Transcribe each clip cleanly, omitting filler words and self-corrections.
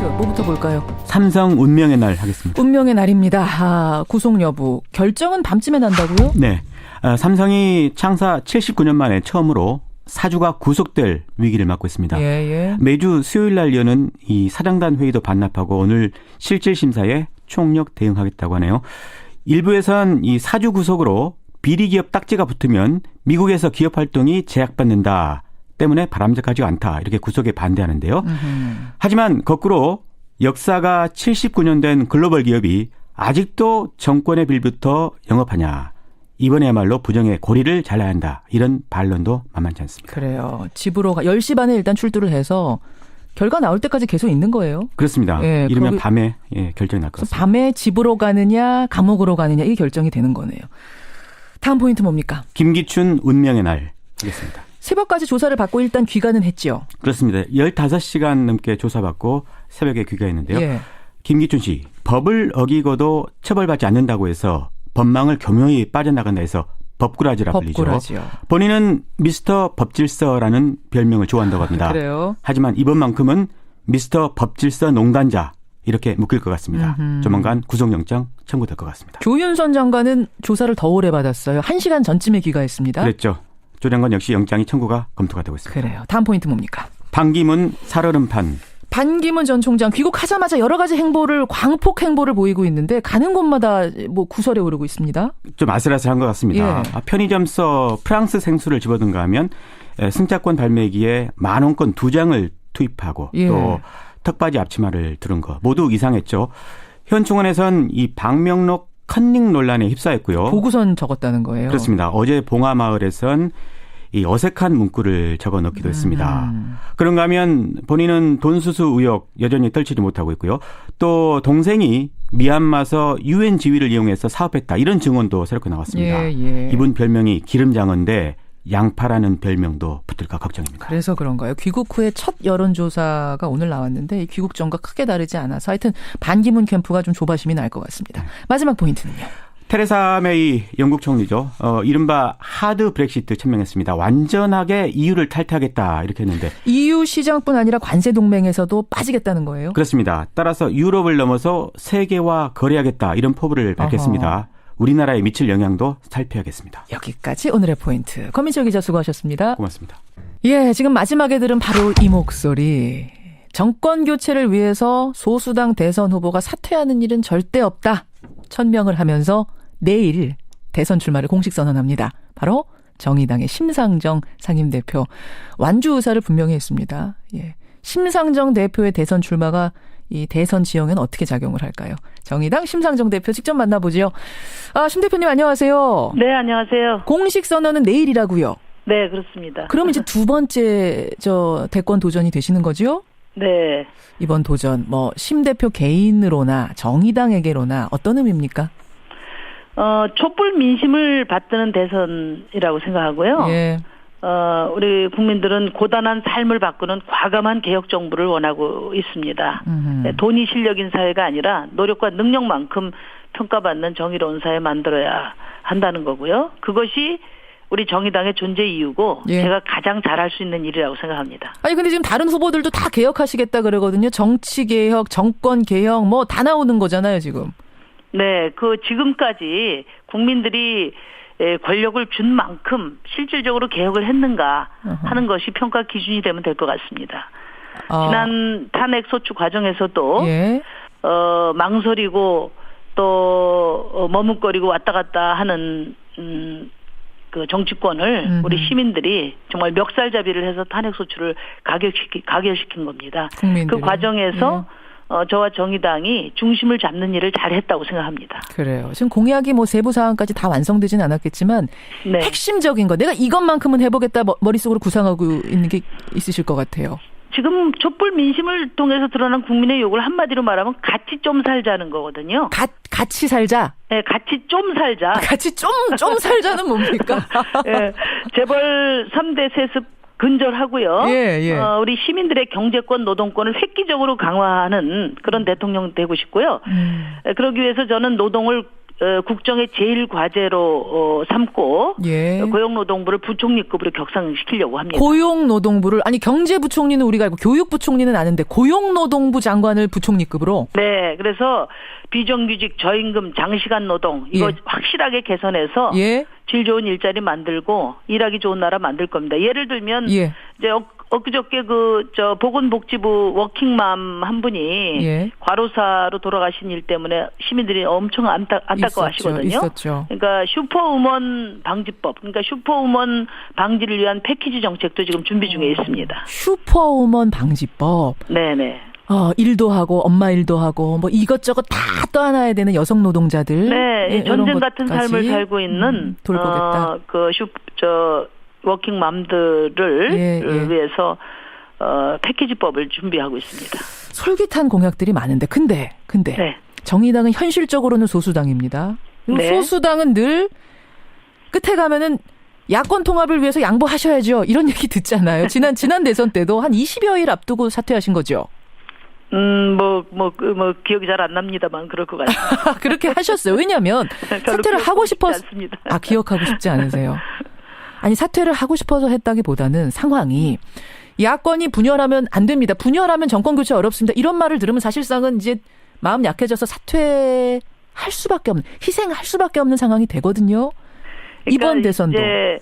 포인트 뭐부터 볼까요? 삼성 운명의 날 하겠습니다. 운명의 날입니다. 구속 여부. 결정은 밤쯤에 난다고요? 네. 삼성이 창사 79년 만에 처음으로 사주가 구속될 위기를 맞고 있습니다. 예. 매주 수요일 날 여는 이 사장단 회의도 반납하고 오늘 실질 심사에 총력 대응하겠다고 하네요. 일부에선 이 사주 구속으로 비리 기업 딱지가 붙으면 미국에서 기업 활동이 제약받는다 때문에 바람직하지 않다. 이렇게 구속에 반대하는데요. 하지만 거꾸로 역사가 79년 된 글로벌 기업이 아직도 정권의 빌부터 영업하냐. 이번에야말로 부정의 고리를 잘라야 한다. 이런 반론도 만만치 않습니다. 그래요. 집으로 10시 반에 일단 출두를 해서 결과 나올 때까지 계속 있는 거예요. 그렇습니다. 예, 이르면 밤에 결정이 날 것 같습니다. 밤에 집으로 가느냐 감옥으로 가느냐 이게 결정이 되는 거네요. 다음 포인트 뭡니까? 김기춘 운명의 날 하겠습니다. 새벽까지 조사를 받고 일단 귀가는 했죠. 그렇습니다. 15시간 넘게 조사받고 새벽에 귀가했는데요. 예. 김기춘 씨, 법을 어기고도 처벌받지 않는다고 해서 법망을 교묘히 빠져나간다 해서 법꾸라지라 불리죠. 법꾸라지요. 본인은 미스터 법질서라는 별명을 좋아한다고 합니다. 그래요? 하지만 이번만큼은 미스터 법질서 농단자 이렇게 묶일 것 같습니다. 조만간 구속영장 청구될 것 같습니다. 조윤선 장관은 조사를 더 오래 받았어요. 1시간 전쯤에 귀가했습니다. 그랬죠. 조 장관 역시 영장이 청구가 검토가 되고 있습니다. 그래요. 다음 포인트 뭡니까? 반기문 살얼음판. 반기문 전 총장 귀국하자마자 여러 가지 행보를 광폭 행보를 보이고 있는데 가는 곳마다 뭐 구설에 오르고 있습니다. 좀 아슬아슬한 것 같습니다. 예. 편의점서 프랑스 생수를 집어든가 하면 승차권 발매기에 10,000원권 2장을 투입하고 예. 또 턱받이 앞치마를 두른 거 모두 이상했죠. 현 총원에선 이 박명록 컨닝 논란에 휩싸였고요. 보고선 적었다는 거예요. 그렇습니다. 어제 봉화마을에선 이 어색한 문구를 적어 넣기도 했습니다. 그런가 하면 본인은 돈 수수 의혹 여전히 떨치지 못하고 있고요. 또 동생이 미얀마서 유엔 지위를 이용해서 사업했다. 이런 증언도 새롭게 나왔습니다. 예. 이분 별명이 기름장어인데 양파라는 별명도 붙을까 걱정입니다. 그래서 그런가요? 귀국 후에 첫 여론조사가 오늘 나왔는데 이 귀국 전과 크게 다르지 않아서 하여튼 반기문 캠프가 좀 조바심이 날 것 같습니다. 마지막 포인트는요. 테레사 메이 영국 총리죠. 이른바 하드 브렉시트 천명했습니다. 완전하게 EU를 탈퇴하겠다 이렇게 했는데. EU 시장뿐 아니라 관세 동맹에서도 빠지겠다는 거예요? 그렇습니다. 따라서 유럽을 넘어서 세계와 거래하겠다 이런 포부를 밝혔습니다. 우리나라에 미칠 영향도 살펴야겠습니다. 여기까지 오늘의 포인트. 권민철 기자 수고하셨습니다. 고맙습니다. 예, 지금 마지막에 들은 바로 이 목소리. 정권 교체를 위해서 소수당 대선 후보가 사퇴하는 일은 절대 없다. 천명을 하면서 내일 대선 출마를 공식 선언합니다. 바로 정의당의 심상정 상임대표. 완주 의사를 분명히 했습니다. 예. 심상정 대표의 대선 출마가 이 대선 지형엔 어떻게 작용을 할까요? 정의당 심상정 대표 직접 만나보죠. 심 대표님 안녕하세요. 네, 안녕하세요. 공식 선언은 내일이라고요? 네, 그렇습니다. 그럼 이제 두 번째 대권 도전이 되시는 거죠? 네. 이번 도전 심 대표 개인으로나 정의당에게로나 어떤 의미입니까? 촛불 민심을 받드는 대선이라고 생각하고요. 예. 우리 국민들은 고단한 삶을 바꾸는 과감한 개혁 정부를 원하고 있습니다. 네, 돈이 실력인 사회가 아니라 노력과 능력만큼 평가받는 정의로운 사회 만들어야 한다는 거고요. 그것이 우리 정의당의 존재 이유고 예. 제가 가장 잘할 수 있는 일이라고 생각합니다. 아니 근데 지금 다른 후보들도 다 개혁하시겠다 그러거든요. 정치 개혁, 정권 개혁 다 나오는 거잖아요, 지금. 네, 지금까지 국민들이 권력을 준 만큼 실질적으로 개혁을 했는가 하는 것이 평가 기준이 되면 될 것 같습니다. 지난 탄핵 소추 과정에서도 예. 망설이고 또 머뭇거리고 왔다 갔다 하는 그 정치권을 우리 시민들이 정말 멱살잡이를 해서 탄핵 소추를 가결시킨 겁니다. 국민들이. 그 과정에서 저와 정의당이 중심을 잡는 일을 잘했다고 생각합니다. 그래요. 지금 공약이 세부 사항까지 다 완성되진 않았겠지만 네. 핵심적인 거 내가 이것만큼은 해보겠다 머릿속으로 구상하고 있는 게 있으실 것 같아요. 지금 촛불 민심을 통해서 드러난 국민의 요구를 한마디로 말하면 같이 좀 살자는 거거든요. 같이 살자. 네, 같이 좀 살자. 같이 좀 살자는 뭡니까? 네, 재벌 3대 세습 근절하고요. 예. 우리 시민들의 경제권, 노동권을 획기적으로 강화하는 그런 대통령 되고 싶고요. 그러기 위해서 저는 노동을 국정의 제일 과제로 삼고 예. 고용노동부를 부총리급으로 격상시키려고 합니다. 고용노동부를 아니 경제부총리는 우리가 알고 교육부총리는 아는데 고용노동부 장관을 부총리급으로. 네, 그래서 비정규직, 저임금, 장시간 노동 이거 예. 확실하게 개선해서 예. 질 좋은 일자리 만들고 일하기 좋은 나라 만들 겁니다. 예를 들면 예. 이제 엊그저께 보건복지부 워킹맘 한 분이 예. 과로사로 돌아가신 일 때문에 시민들이 엄청 안타까워하시거든요. 있었죠. 그러니까 슈퍼우먼 방지법, 그러니까 슈퍼우먼 방지를 위한 패키지 정책도 지금 준비 중에 있습니다. 슈퍼우먼 방지법. 네네. 일도 하고 엄마 일도 하고 뭐 이것저것 다 떠안아야 되는 여성 노동자들. 네, 예, 전쟁 같은 삶을 살고 있는 돌보겠다. 워킹맘들을 예. 위해서 패키지법을 준비하고 있습니다. 솔깃한 공약들이 많은데 근데 네. 정의당은 현실적으로는 소수당입니다. 그리고 네. 소수당은 늘 끝에 가면은 야권 통합을 위해서 양보하셔야죠. 이런 얘기 듣잖아요. 지난 대선 때도 한 20여일 앞두고 사퇴하신 거죠. 기억이 잘 안 납니다만 그럴 것 같습니다. 그렇게 하셨어요. 왜냐하면 사퇴를 하고 싶어서 않습니다. 기억하고 싶지 않으세요. 아니 사퇴를 하고 싶어서 했다기보다는 상황이 야권이 분열하면 안 됩니다. 분열하면 정권 교체 어렵습니다. 이런 말을 들으면 사실상은 이제 마음 약해져서 사퇴할 수밖에 없는, 희생할 수밖에 없는 상황이 되거든요. 그러니까 이번 대선도. 이제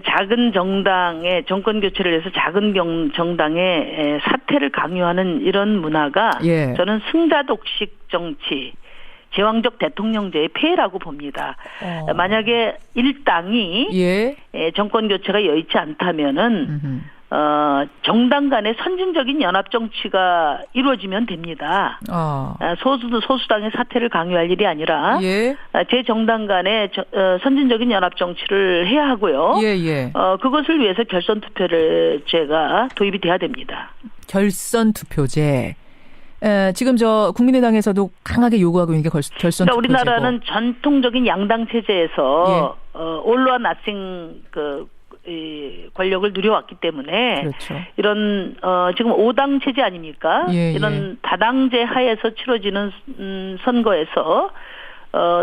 작은 정당의 정권 교체를 위해서 작은 정당의 사퇴를 강요하는 이런 문화가 예. 저는 승자독식 정치, 제왕적 대통령제의 폐해라고 봅니다. 만약에 일당이 예. 정권 교체가 여의치 않다면은 정당 간의 선진적인 연합 정치가 이루어지면 됩니다. 소수당의 사퇴를 강요할 일이 아니라 예. 제 정당 간의 선진적인 연합 정치를 해야 하고요. 예. 그것을 위해서 결선 투표제가 도입이 돼야 됩니다. 결선 투표제. 지금 국민의당에서도 강하게 요구하고 있는 게 결선 투표제고. 우리나라는 전통적인 양당 체제에서 all or nothing 이 권력을 누려왔기 때문에 그렇죠. 이런 지금 5당 체제 아닙니까? 예. 이런 다당제 하에서 치러지는 선거에서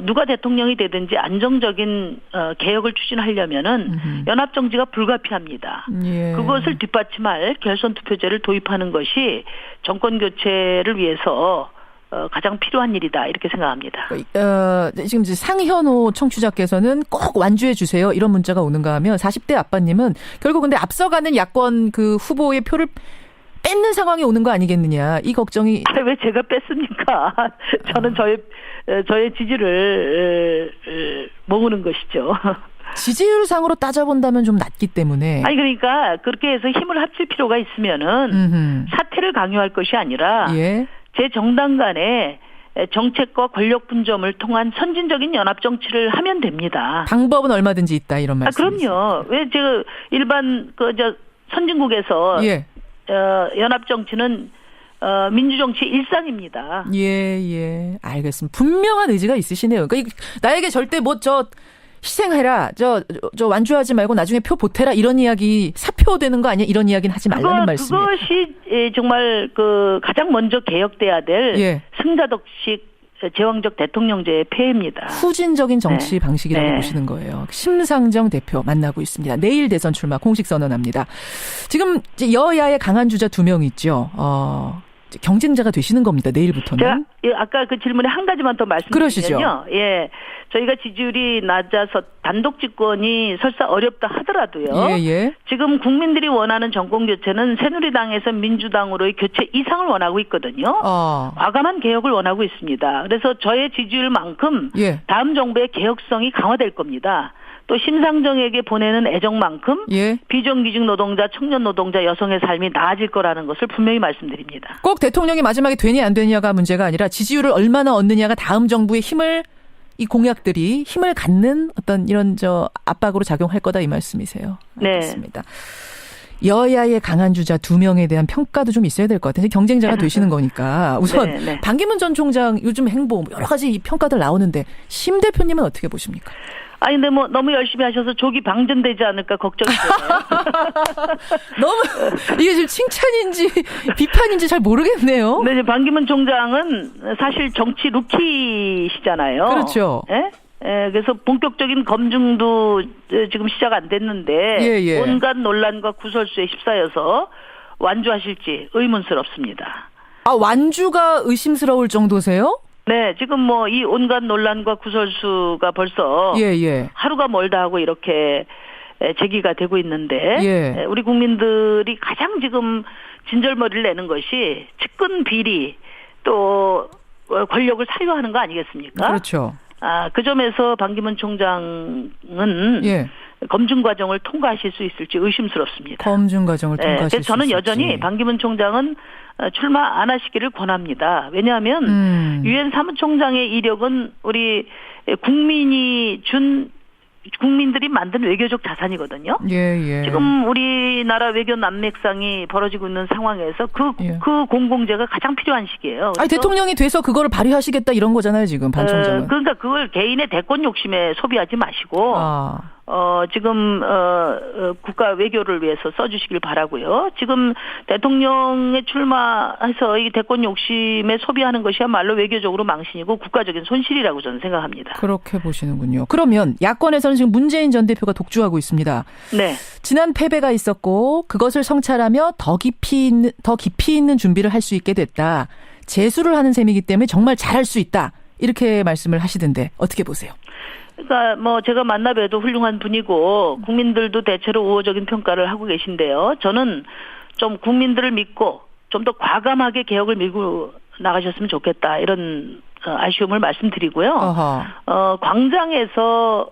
누가 대통령이 되든지 안정적인 개혁을 추진하려면은 연합 정치가 불가피합니다. 예. 그것을 뒷받침할 결선 투표제를 도입하는 것이 정권 교체를 위해서 가장 필요한 일이다 이렇게 생각합니다. 지금 이제 상현호 청취자께서는 꼭 완주해 주세요 이런 문자가 오는가 하면 40대 아빠님은 결국 근데 앞서가는 야권 그 후보의 표를 뺏는 상황이 오는 거 아니겠느냐 이 걱정이. 왜 제가 뺐습니까? 저는 저의 지지를 모으는 것이죠. 지지율상으로 따져본다면 좀 낮기 때문에. 아니 그러니까 그렇게 해서 힘을 합칠 필요가 있으면은 사퇴를 강요할 것이 아니라. 예. 제 정당 간의 정책과 권력 분점을 통한 선진적인 연합 정치를 하면 됩니다. 방법은 얼마든지 있다 이런 말씀이세요. 그럼요. 왜 제가 일반 선진국에서 예. 연합 정치는 민주 정치 일상입니다. 예. 알겠습니다. 분명한 의지가 있으시네요. 그러니까 나에게 절대 희생해라. 완주하지 말고 나중에 표 보태라. 이런 이야기 사표되는 거 아니야? 이런 이야기는 하지 말라는 말씀이에요. 그것이 정말 가장 먼저 개혁돼야 될 승자독식 제왕적 대통령제의 폐해입니다. 후진적인 정치 방식이라고 보시는 거예요. 심상정 대표 만나고 있습니다. 내일 대선 출마 공식 선언합니다. 지금 이제 여야의 강한 주자 2명 있죠. 경쟁자가 되시는 겁니다. 내일부터는. 제가 아까 그 질문에 한 가지만 더 말씀드리면요. 예. 저희가 지지율이 낮아서 단독 집권이 설사 어렵다 하더라도요. 예. 지금 국민들이 원하는 정권 교체는 새누리당에서 민주당으로의 교체 이상을 원하고 있거든요. 과감한 개혁을 원하고 있습니다. 그래서 저의 지지율만큼 다음 정부의 개혁성이 강화될 겁니다. 또 심상정에게 보내는 애정만큼 비정규직 노동자, 청년 노동자, 여성의 삶이 나아질 거라는 것을 분명히 말씀드립니다. 꼭 대통령이 마지막에 되니 안 되냐가 문제가 아니라 지지율을 얼마나 얻느냐가 다음 정부의 이 공약들이 힘을 갖는 어떤 이런 압박으로 작용할 거다 이 말씀이세요. 알겠습니다. 여야의 강한 주자 2명에 대한 평가도 좀 있어야 될 것 같아요. 경쟁자가 되시는 거니까. 우선 반기문 전 총장 요즘 행보 여러 가지 평가들 나오는데 심 대표님은 어떻게 보십니까? 아니, 근데 뭐 너무 열심히 하셔서 조기 방전되지 않을까 걱정이 되네요. 너무 이게 지금 칭찬인지 비판인지 잘 모르겠네요. 네, 방기문 총장은 사실 정치 루키시잖아요. 그렇죠. 예? 예, 그래서 본격적인 검증도 지금 시작 안 됐는데 예. 온갖 논란과 구설수에 휩싸여서 완주하실지 의문스럽습니다. 아, 완주가 의심스러울 정도세요? 네, 지금 뭐 이 온갖 논란과 구설수가 벌써 예. 하루가 멀다 하고 이렇게 제기가 되고 있는데 예. 우리 국민들이 가장 지금 진절머리를 내는 것이 측근 비리 또 권력을 사유하는 거 아니겠습니까? 그렇죠. 그 점에서 방기문 총장은 예. 검증 과정을 통과하실 수 있을지 의심스럽습니다. 검증 과정을 통과하실 수 그래서 저는 있을지. 여전히 방기문 총장은 출마 안 하시기를 권합니다. 왜냐하면 유엔 사무총장의 이력은 우리 국민들이 만든 외교적 자산이거든요. 예. 지금 우리나라 외교 난맥상이 벌어지고 있는 상황에서 그 공공재가 가장 필요한 시기예요. 아니, 대통령이 돼서 그거를 발휘하시겠다 이런 거잖아요, 지금 반 총장은. 그러니까 그걸 개인의 대권 욕심에 소비하지 마시고 지금 국가 외교를 위해서 써주시길 바라고요. 지금 대통령에 출마해서 이 대권 욕심에 소비하는 것이야말로 외교적으로 망신이고 국가적인 손실이라고 저는 생각합니다. 그렇게 보시는군요. 그러면 야권에서는 지금 문재인 전 대표가 독주하고 있습니다. 네. 지난 패배가 있었고 그것을 성찰하며 더 깊이 있는 준비를 할 수 있게 됐다. 재수를 하는 셈이기 때문에 정말 잘할 수 있다. 이렇게 말씀을 하시던데 어떻게 보세요? 그러니까 뭐 제가 만나봬도 훌륭한 분이고 국민들도 대체로 우호적인 평가를 하고 계신데요. 저는 좀 국민들을 믿고 좀 더 과감하게 개혁을 밀고 나가셨으면 좋겠다. 이런 아쉬움을 말씀드리고요. 광장에서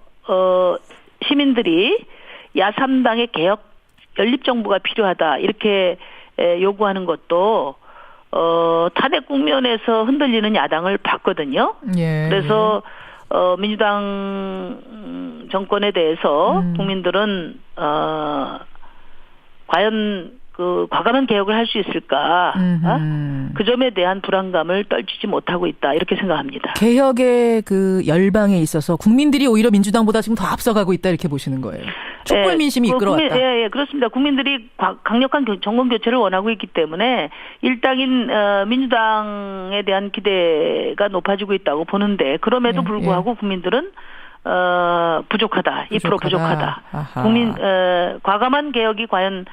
시민들이 야3당의 개혁 연립정부가 필요하다. 이렇게 요구하는 것도 탄핵 국면에서 흔들리는 야당을 봤거든요. 예. 그래서 민주당 정권에 대해서 국민들은 과연 그 과감한 개혁을 할 수 있을까? 그 점에 대한 불안감을 떨치지 못하고 있다. 이렇게 생각합니다. 개혁의 그 열방에 있어서 국민들이 오히려 민주당보다 지금 더 앞서가고 있다 이렇게 보시는 거예요. 촛불 민심이 이끌어왔다. 예, 그렇습니다. 국민들이 강력한 정권 교체를 원하고 있기 때문에 일당인 민주당에 대한 기대가 높아지고 있다고 보는데 그럼에도 불구하고 국민들은 부족하다. 2% 부족하다. 과감한 개혁이 과연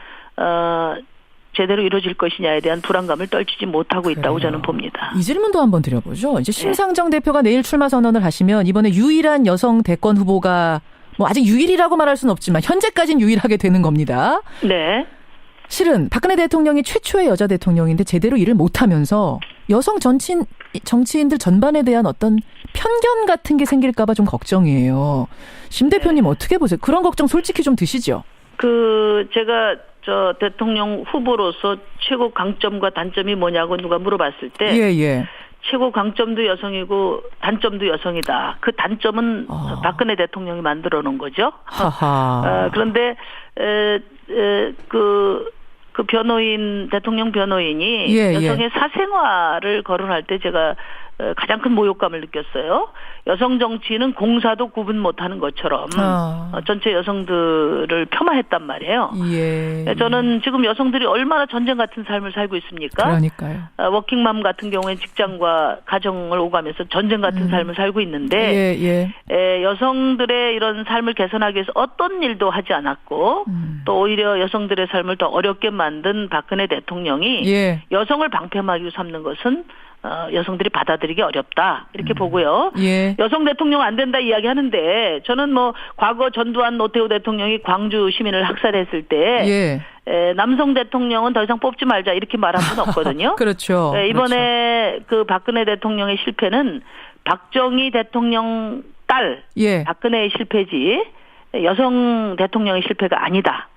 제대로 이루어질 것이냐에 대한 불안감을 떨치지 못하고 있다고 저는 봅니다. 이 질문도 한번 드려보죠. 이제 심상정 대표가 내일 출마 선언을 하시면 이번에 유일한 여성 대권 후보가 뭐 아직 유일이라고 말할 수는 없지만 현재까지는 유일하게 되는 겁니다. 네. 실은 박근혜 대통령이 최초의 여자 대통령인데 제대로 일을 못하면서 여성 정치인들 전반에 대한 어떤 편견 같은 게 생길까 봐 좀 걱정이에요. 심 대표님 어떻게 보세요? 그런 걱정 솔직히 좀 드시죠? 제가 대통령 후보로서 최고 강점과 단점이 뭐냐고 누가 물어봤을 때 최고 강점도 여성이고 단점도 여성이다. 그 단점은 박근혜 대통령이 만들어 놓은 거죠. 그런데 그 대통령 변호인이 여성의 사생활을 거론할 때 제가 가장 큰 모욕감을 느꼈어요. 여성 정치인은 공사도 구분 못하는 것처럼 전체 여성들을 폄하했단 말이에요. 저는 지금 여성들이 얼마나 전쟁 같은 삶을 살고 있습니까? 그러니까요. 워킹맘 같은 경우에는 직장과 가정을 오가면서 전쟁 같은 삶을 살고 있는데 여성들의 이런 삶을 개선하기 위해서 어떤 일도 하지 않았고 또 오히려 여성들의 삶을 더 어렵게 만든 박근혜 대통령이 여성을 방패막이로 삼는 것은 여성들이 받아들이기 어렵다 이렇게 보고요. 여성 대통령 안 된다 이야기하는데 저는 뭐 과거 전두환 노태우 대통령이 광주 시민을 학살했을 때 남성 대통령은 더 이상 뽑지 말자 이렇게 말한 분 없거든요. 그렇죠. 이번에 그 박근혜 대통령의 실패는 박정희 대통령 딸 박근혜의 실패지 여성 대통령의 실패가 아니다.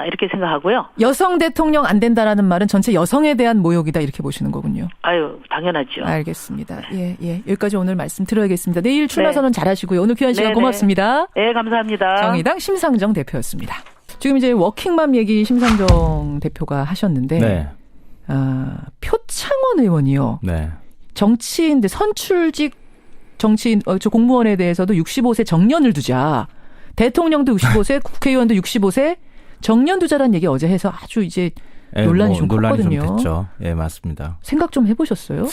이렇게 생각하고요. 여성 대통령 안 된다라는 말은 전체 여성에 대한 모욕이다 이렇게 보시는 거군요. 아유, 당연하죠. 알겠습니다. 여기까지 오늘 말씀 드려야겠습니다. 내일 출마 선언 잘하시고요. 오늘 귀한 시간 고맙습니다. 네, 감사합니다. 정의당 심상정 대표였습니다. 지금 이제 워킹맘 얘기 심상정 대표가 하셨는데 표창원 의원이요. 정치인들 선출직 정치인, 저 공무원에 대해서도 65세 정년을 두자. 대통령도 65세, 국회의원도 65세 정년 두자라는 얘기 어제 해서 아주 이제 논란이 좀 컸거든요. 좀 됐죠. 예, 맞습니다. 생각 좀 해보셨어요?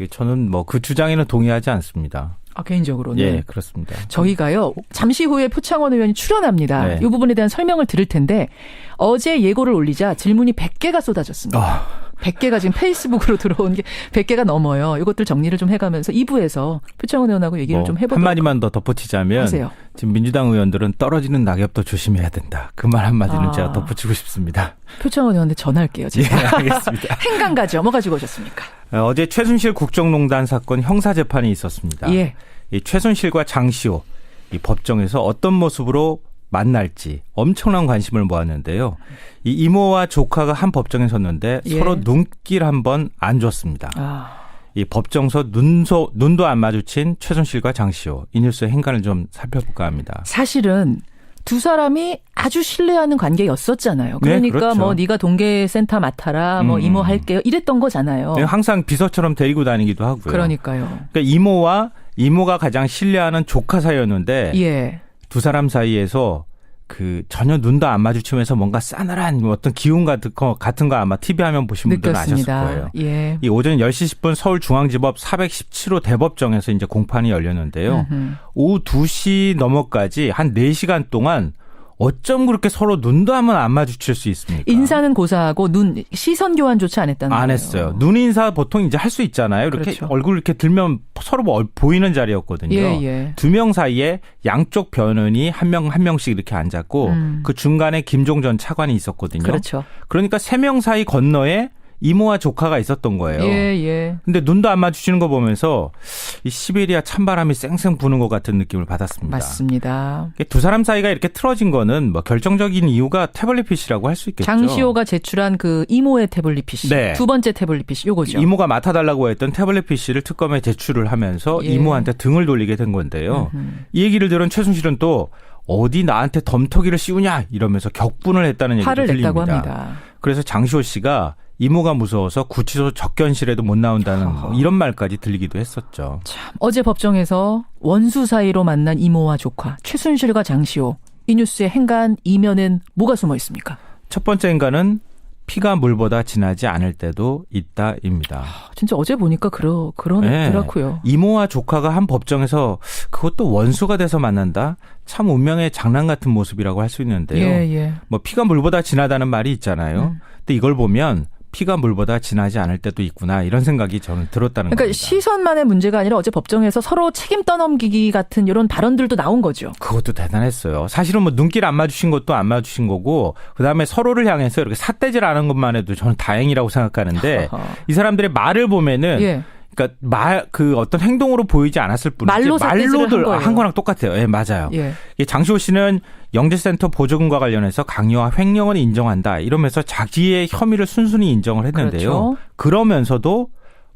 저는 뭐 그 주장에는 동의하지 않습니다. 개인적으로는. 예, 그렇습니다. 저희가요, 잠시 후에 표창원 의원이 출연합니다. 네. 이 부분에 대한 설명을 들을 텐데, 어제 예고를 올리자 질문이 100개가 쏟아졌습니다. 100개가 지금 페이스북으로 들어온 게 100개가 넘어요. 이것들 정리를 좀 해가면서 2부에서 표창원 의원하고 얘기를 좀 해보도록 한마디만 더 덧붙이자면 하세요. 지금 민주당 의원들은 떨어지는 낙엽도 조심해야 된다. 그 말 한마디는 제가 덧붙이고 싶습니다. 표창원 의원한테 전화할게요. 제가. 예, 알겠습니다. 행간가죠. 뭐 가지고 오셨습니까? 어제 최순실 국정농단 사건 형사재판이 있었습니다. 예. 이 최순실과 장시호 이 법정에서 어떤 모습으로 만날지 엄청난 관심을 모았는데요. 이 이모와 조카가 한 법정에 섰는데 예. 서로 눈길 한번 안 줬습니다. 이 법정서 눈도 안 마주친 최순실과 장시호. 이 뉴스의 행간을 좀 살펴볼까 합니다. 사실은 두 사람이 아주 신뢰하는 관계였었잖아요. 그러니까 네, 그렇죠. 뭐 네가 동계센터 맡아라, 뭐 이모 할게요. 이랬던 거잖아요. 항상 비서처럼 데리고 다니기도 하고요. 그러니까요. 그러니까 이모가 가장 신뢰하는 조카 사이였는데 예. 두 사람 사이에서 그 전혀 눈도 안 마주치면서 뭔가 싸늘한 어떤 기운 같은 거 아마 TV 화면 보신 분들은 느꼈습니다. 아셨을 거예요. 예. 이 오전 10시 10분 서울중앙지법 417호 대법정에서 이제 공판이 열렸는데요. 오후 2시 넘어까지 한 4시간 동안 어쩜 그렇게 서로 눈도 한번 안 마주칠 수 있습니까? 인사는 고사하고 시선 교환조차 안 했다는 거예요. 안 했어요. 눈 인사 보통 이제 할 수 있잖아요. 이렇게 그렇죠. 얼굴 이렇게 들면 서로 보이는 자리였거든요. 예. 두 명 사이에 양쪽 변호인이 한 명씩 이렇게 앉았고 그 중간에 김종 전 차관이 있었거든요. 그렇죠. 그러니까 3명 사이 건너에 이모와 조카가 있었던 거예요. 예. 근데 눈도 안 마주치는 거 보면서 이 시베리아 찬바람이 쌩쌩 부는 것 같은 느낌을 받았습니다. 맞습니다. 두 사람 사이가 이렇게 틀어진 거는 뭐 결정적인 이유가 태블릿 PC라고 할 수 있겠죠. 장시호가 제출한 그 이모의 태블릿 PC. 네. 두 번째 태블릿 PC 요거죠. 이모가 맡아달라고 했던 태블릿 PC를 특검에 제출을 하면서 예. 이모한테 등을 돌리게 된 건데요. 이 얘기를 들은 최순실은 또 어디 나한테 덤터기를 씌우냐 이러면서 격분을 했다는 얘기도 화를 들립니다. 냈다고 합니다. 그래서 장시호 씨가 이모가 무서워서 구치소 접견실에도 못 나온다는 이런 말까지 들리기도 했었죠. 참, 어제 법정에서 원수 사이로 만난 이모와 조카 최순실과 장시호. 이 뉴스의 행간 이면엔 뭐가 숨어 있습니까? 첫 번째 인간은 피가 물보다 진하지 않을 때도 있다입니다. 진짜 어제 보니까 그러더라고요. 이모와 조카가 한 법정에서 그것도 원수가 돼서 만난다? 참 운명의 장난 같은 모습이라고 할 수 있는데요. 예. 뭐 피가 물보다 진하다는 말이 있잖아요. 근데 이걸 보면 피가 물보다 진하지 않을 때도 있구나 이런 생각이 저는 들었다는 그러니까 겁니다. 시선만의 문제가 아니라 어제 법정에서 서로 책임 떠넘기기 같은 이런 발언들도 나온 거죠. 그것도 대단했어요. 사실은 뭐 눈길 안 마주친 것도 안 마주친 거고 그다음에 서로를 향해서 이렇게 삿대질 하는 것만 해도 저는 다행이라고 생각하는데 이 사람들의 말을 보면은 예. 그러니까 그 어떤 행동으로 보이지 않았을 뿐이지 말로 삿대질을 한 거랑 똑같아요. 예, 맞아요. 예. 장시호 씨는 영재센터 보조금과 관련해서 강요와 횡령은 인정한다. 이러면서 자기의 혐의를 순순히 인정을 했는데요. 그렇죠. 그러면서도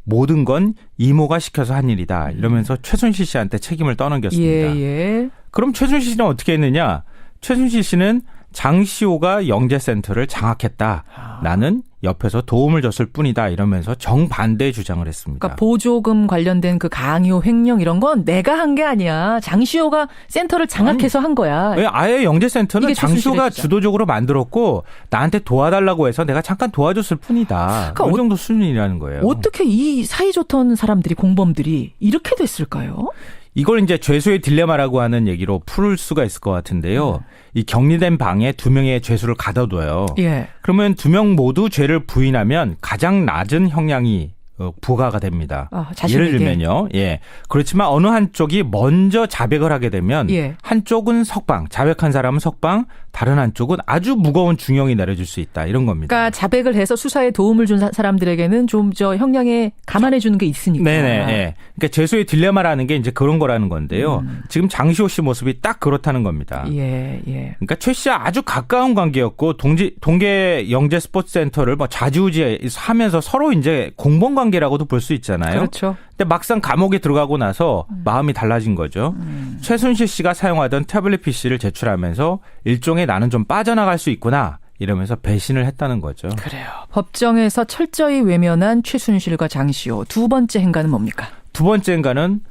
모든 건 이모가 시켜서 한 일이다. 이러면서 최순실 씨한테 책임을 떠넘겼습니다. 예. 그럼 최순실 씨는 어떻게 했느냐? 최순실 씨는 장시호가 영재센터를 장악했다. 나는 옆에서 도움을 줬을 뿐이다. 이러면서 정반대의 주장을 했습니다. 그러니까 보조금 관련된 그 강요, 횡령 이런 건 내가 한 게 아니야. 장시호가 센터를 장악해서 한 거야. 왜 아예 영재센터는 이게 장시호가 주장. 주도적으로 만들었고 나한테 도와달라고 해서 내가 잠깐 도와줬을 뿐이다. 그러니까 이 정도 수준이라는 거예요. 어떻게 이 사이좋던 사람들이 공범들이 이렇게 됐을까요? 이걸 이제 죄수의 딜레마라고 하는 얘기로 풀 수가 있을 것 같은데요. 이 격리된 방에 2명의 죄수를 가둬둬요. 예. 그러면 2명 모두 죄를 부인하면 가장 낮은 형량이 부과가 됩니다. 예를 들면요. 예. 그렇지만 어느 한쪽이 먼저 자백을 하게 되면 예. 한쪽은 석방, 자백한 사람은 석방, 다른 한쪽은 아주 무거운 중형이 내려질 수 있다. 이런 겁니다. 그러니까 자백을 해서 수사에 도움을 준 사람들에게는 좀 형량에 감안해 주는 게 있으니까. 네네. 예. 그러니까 죄수의 딜레마라는 게 이제 그런 거라는 건데요. 지금 장시호 씨 모습이 딱 그렇다는 겁니다. 예. 그러니까 최 씨와 아주 가까운 관계였고 동계 영재 스포츠센터를 뭐 좌지우지하면서 서로 이제 공범 관계라고도 볼 수 있잖아요. 그렇죠. 근데 막상 감옥에 들어가고 나서 마음이 달라진 거죠. 최순실 씨가 사용하던 태블릿 PC를 제출하면서 일종의 나는 좀 빠져나갈 수 있구나 이러면서 배신을 했다는 거죠. 그래요. 법정에서 철저히 외면한 최순실과 장시호. 두 번째 행간은 뭡니까? 두 번째 행간은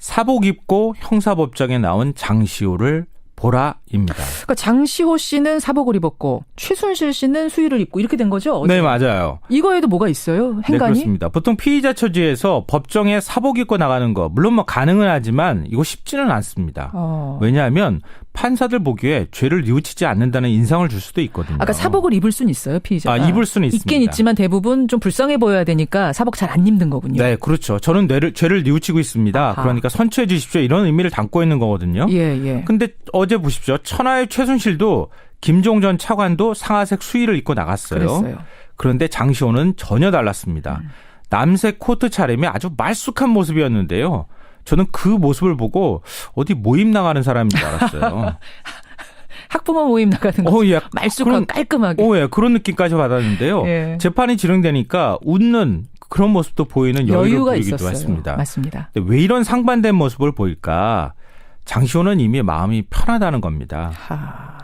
사복 입고 형사법정에 나온 장시호를 보라입니다. 그러니까 장시호 씨는 사복을 입었고 최순실 씨는 수의를 입고 이렇게 된 거죠? 어제? 네, 맞아요. 이거에도 뭐가 있어요? 행간이? 네, 그렇습니다. 보통 피의자 처지에서 법정에 사복 입고 나가는 거 물론 뭐 가능은 하지만 이거 쉽지는 않습니다. 왜냐하면 판사들 보기에 죄를 뉘우치지 않는다는 인상을 줄 수도 있거든요. 아까 사복을 입을 수는 있어요, 피의자가. 입을 수는 있습니다. 있긴 있지만 대부분 좀 불쌍해 보여야 되니까 사복 잘 안 입는 거군요. 네, 그렇죠. 저는 죄를 뉘우치고 있습니다. 아하. 그러니까 선처해 주십시오. 이런 의미를 담고 있는 거거든요. 예. 근데 어제 보십시오. 천하의 최순실도 김종 전 차관도 상하색 수의를 입고 나갔어요. 그랬어요. 그런데 장시호는 전혀 달랐습니다. 남색 코트 차림이 아주 말쑥한 모습이었는데요. 저는 그 모습을 보고 어디 모임 나가는 사람인 줄 알았어요. 학부모 모임 나가는 거. 예. 말쑥하고 깔끔하게. 예. 그런 느낌까지 받았는데요. 예. 재판이 진행되니까 웃는 그런 모습도 보이는 여유가 보이기도 있었어요. 했습니다. 맞습니다. 근데 왜 이런 상반된 모습을 보일까? 장시호는 이미 마음이 편하다는 겁니다.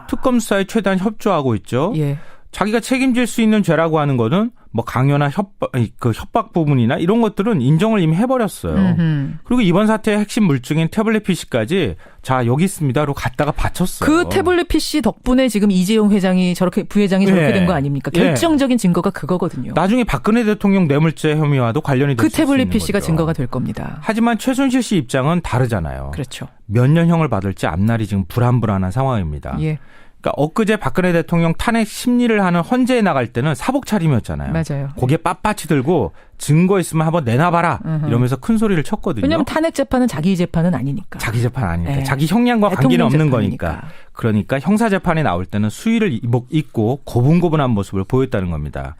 특검 수사에 최대한 협조하고 있죠. 예. 자기가 책임질 수 있는 죄라고 하는 거는 뭐 강요나 협박 부분이나 이런 것들은 인정을 이미 해버렸어요. 그리고 이번 사태의 핵심 물증인 태블릿 PC까지 자 여기 있습니다로 갖다가 바쳤어요. 그 태블릿 PC 덕분에 지금 이재용 회장이 부회장이 저렇게 된 거 아닙니까? 결정적인 증거가 그거거든요. 나중에 박근혜 대통령 뇌물죄 혐의와도 관련이 될 수 있는 태블릿 PC가 거죠. 증거가 될 겁니다. 하지만 최순실 씨 입장은 다르잖아요. 그렇죠. 몇 년형을 받을지 앞날이 지금 불안불안한 상황입니다. 예. 그러니까 엊그제 박근혜 대통령 탄핵 심리를 하는 헌재에 나갈 때는 사복 차림이었잖아요. 맞아요. 고개 빳빳이 들고 증거 있으면 한번 내놔봐라 이러면서 큰 소리를 쳤거든요. 왜냐하면 탄핵 재판은 자기 재판은 아니니까. 자기 재판 아니니까. 네. 자기 형량과 관계는 없는 거니까. 재판이니까. 그러니까 형사재판에 나올 때는 수의를 입고 고분고분한 모습을 보였다는 겁니다.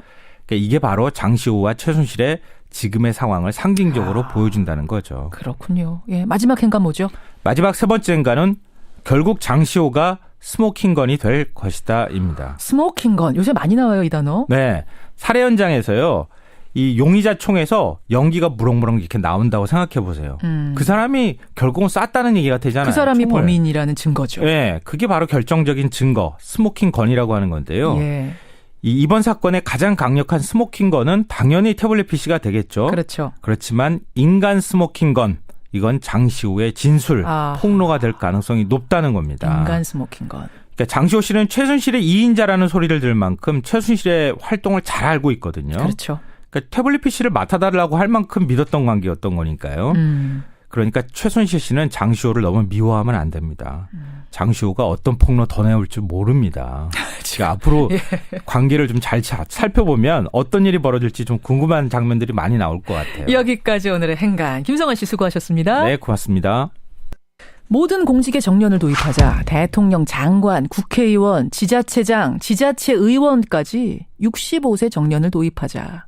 그러니까 이게 바로 장시호와 최순실의 지금의 상황을 상징적으로 보여준다는 거죠. 그렇군요. 예, 마지막 행간 뭐죠? 마지막 세 번째 행간은 결국 장시호가 스모킹건이 될 것이다입니다. 스모킹건. 요새 많이 나와요, 이 단어. 네. 살해 현장에서요. 이 용의자 총에서 연기가 무럭무럭 이렇게 나온다고 생각해 보세요. 그 사람이 결국은 쐈다는 얘기가 되잖아요. 그 사람이 총을. 범인이라는 증거죠. 네. 그게 바로 결정적인 증거, 스모킹건이라고 하는 건데요. 예. 이번 사건의 가장 강력한 스모킹건은 당연히 태블릿 PC가 되겠죠. 그렇죠. 그렇지만 인간 스모킹건. 이건 장시호의 진술, 폭로가 될 가능성이 높다는 겁니다. 인간 스모킹건. 그러니까 장시호 씨는 최순실의 2인자라는 소리를 들을 만큼 최순실의 활동을 잘 알고 있거든요. 그렇죠. 그러니까 태블릿 PC를 맡아달라고 할 만큼 믿었던 관계였던 거니까요. 그러니까 최순실 씨는 장시호를 너무 미워하면 안 됩니다. 장시호가 어떤 폭로 더 내올지 모릅니다. 그러니까 앞으로 관계를 좀 잘 살펴보면 어떤 일이 벌어질지 좀 궁금한 장면들이 많이 나올 것 같아요. 여기까지 오늘의 행간. 김성환 씨 수고하셨습니다. 네, 고맙습니다. 모든 공직에 정년을 도입하자 대통령, 장관, 국회의원, 지자체장, 지자체의원까지 65세 정년을 도입하자.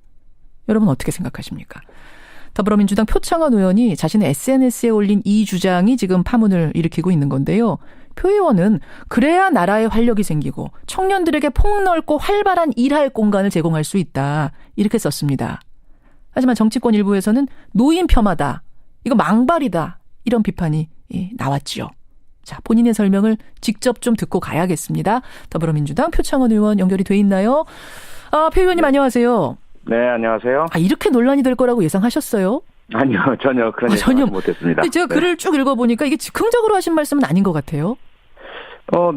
여러분 어떻게 생각하십니까? 더불어민주당 표창원 의원이 자신의 SNS에 올린 이 주장이 지금 파문을 일으키고 있는 건데요. 표 의원은 그래야 나라에 활력이 생기고 청년들에게 폭넓고 활발한 일할 공간을 제공할 수 있다. 이렇게 썼습니다. 하지만 정치권 일부에서는 노인 폄하다. 이거 망발이다. 이런 비판이 나왔죠. 자, 본인의 설명을 직접 좀 듣고 가야겠습니다. 더불어민주당 표창원 의원 연결이 돼 있나요? 표 의원님 안녕하세요. 네, 안녕하세요. 이렇게 논란이 될 거라고 예상하셨어요? 아니요, 전혀 그런 전혀 못했습니다. 근데 제가 글을 쭉 읽어보니까 이게 즉흥적으로 하신 말씀은 아닌 것 같아요.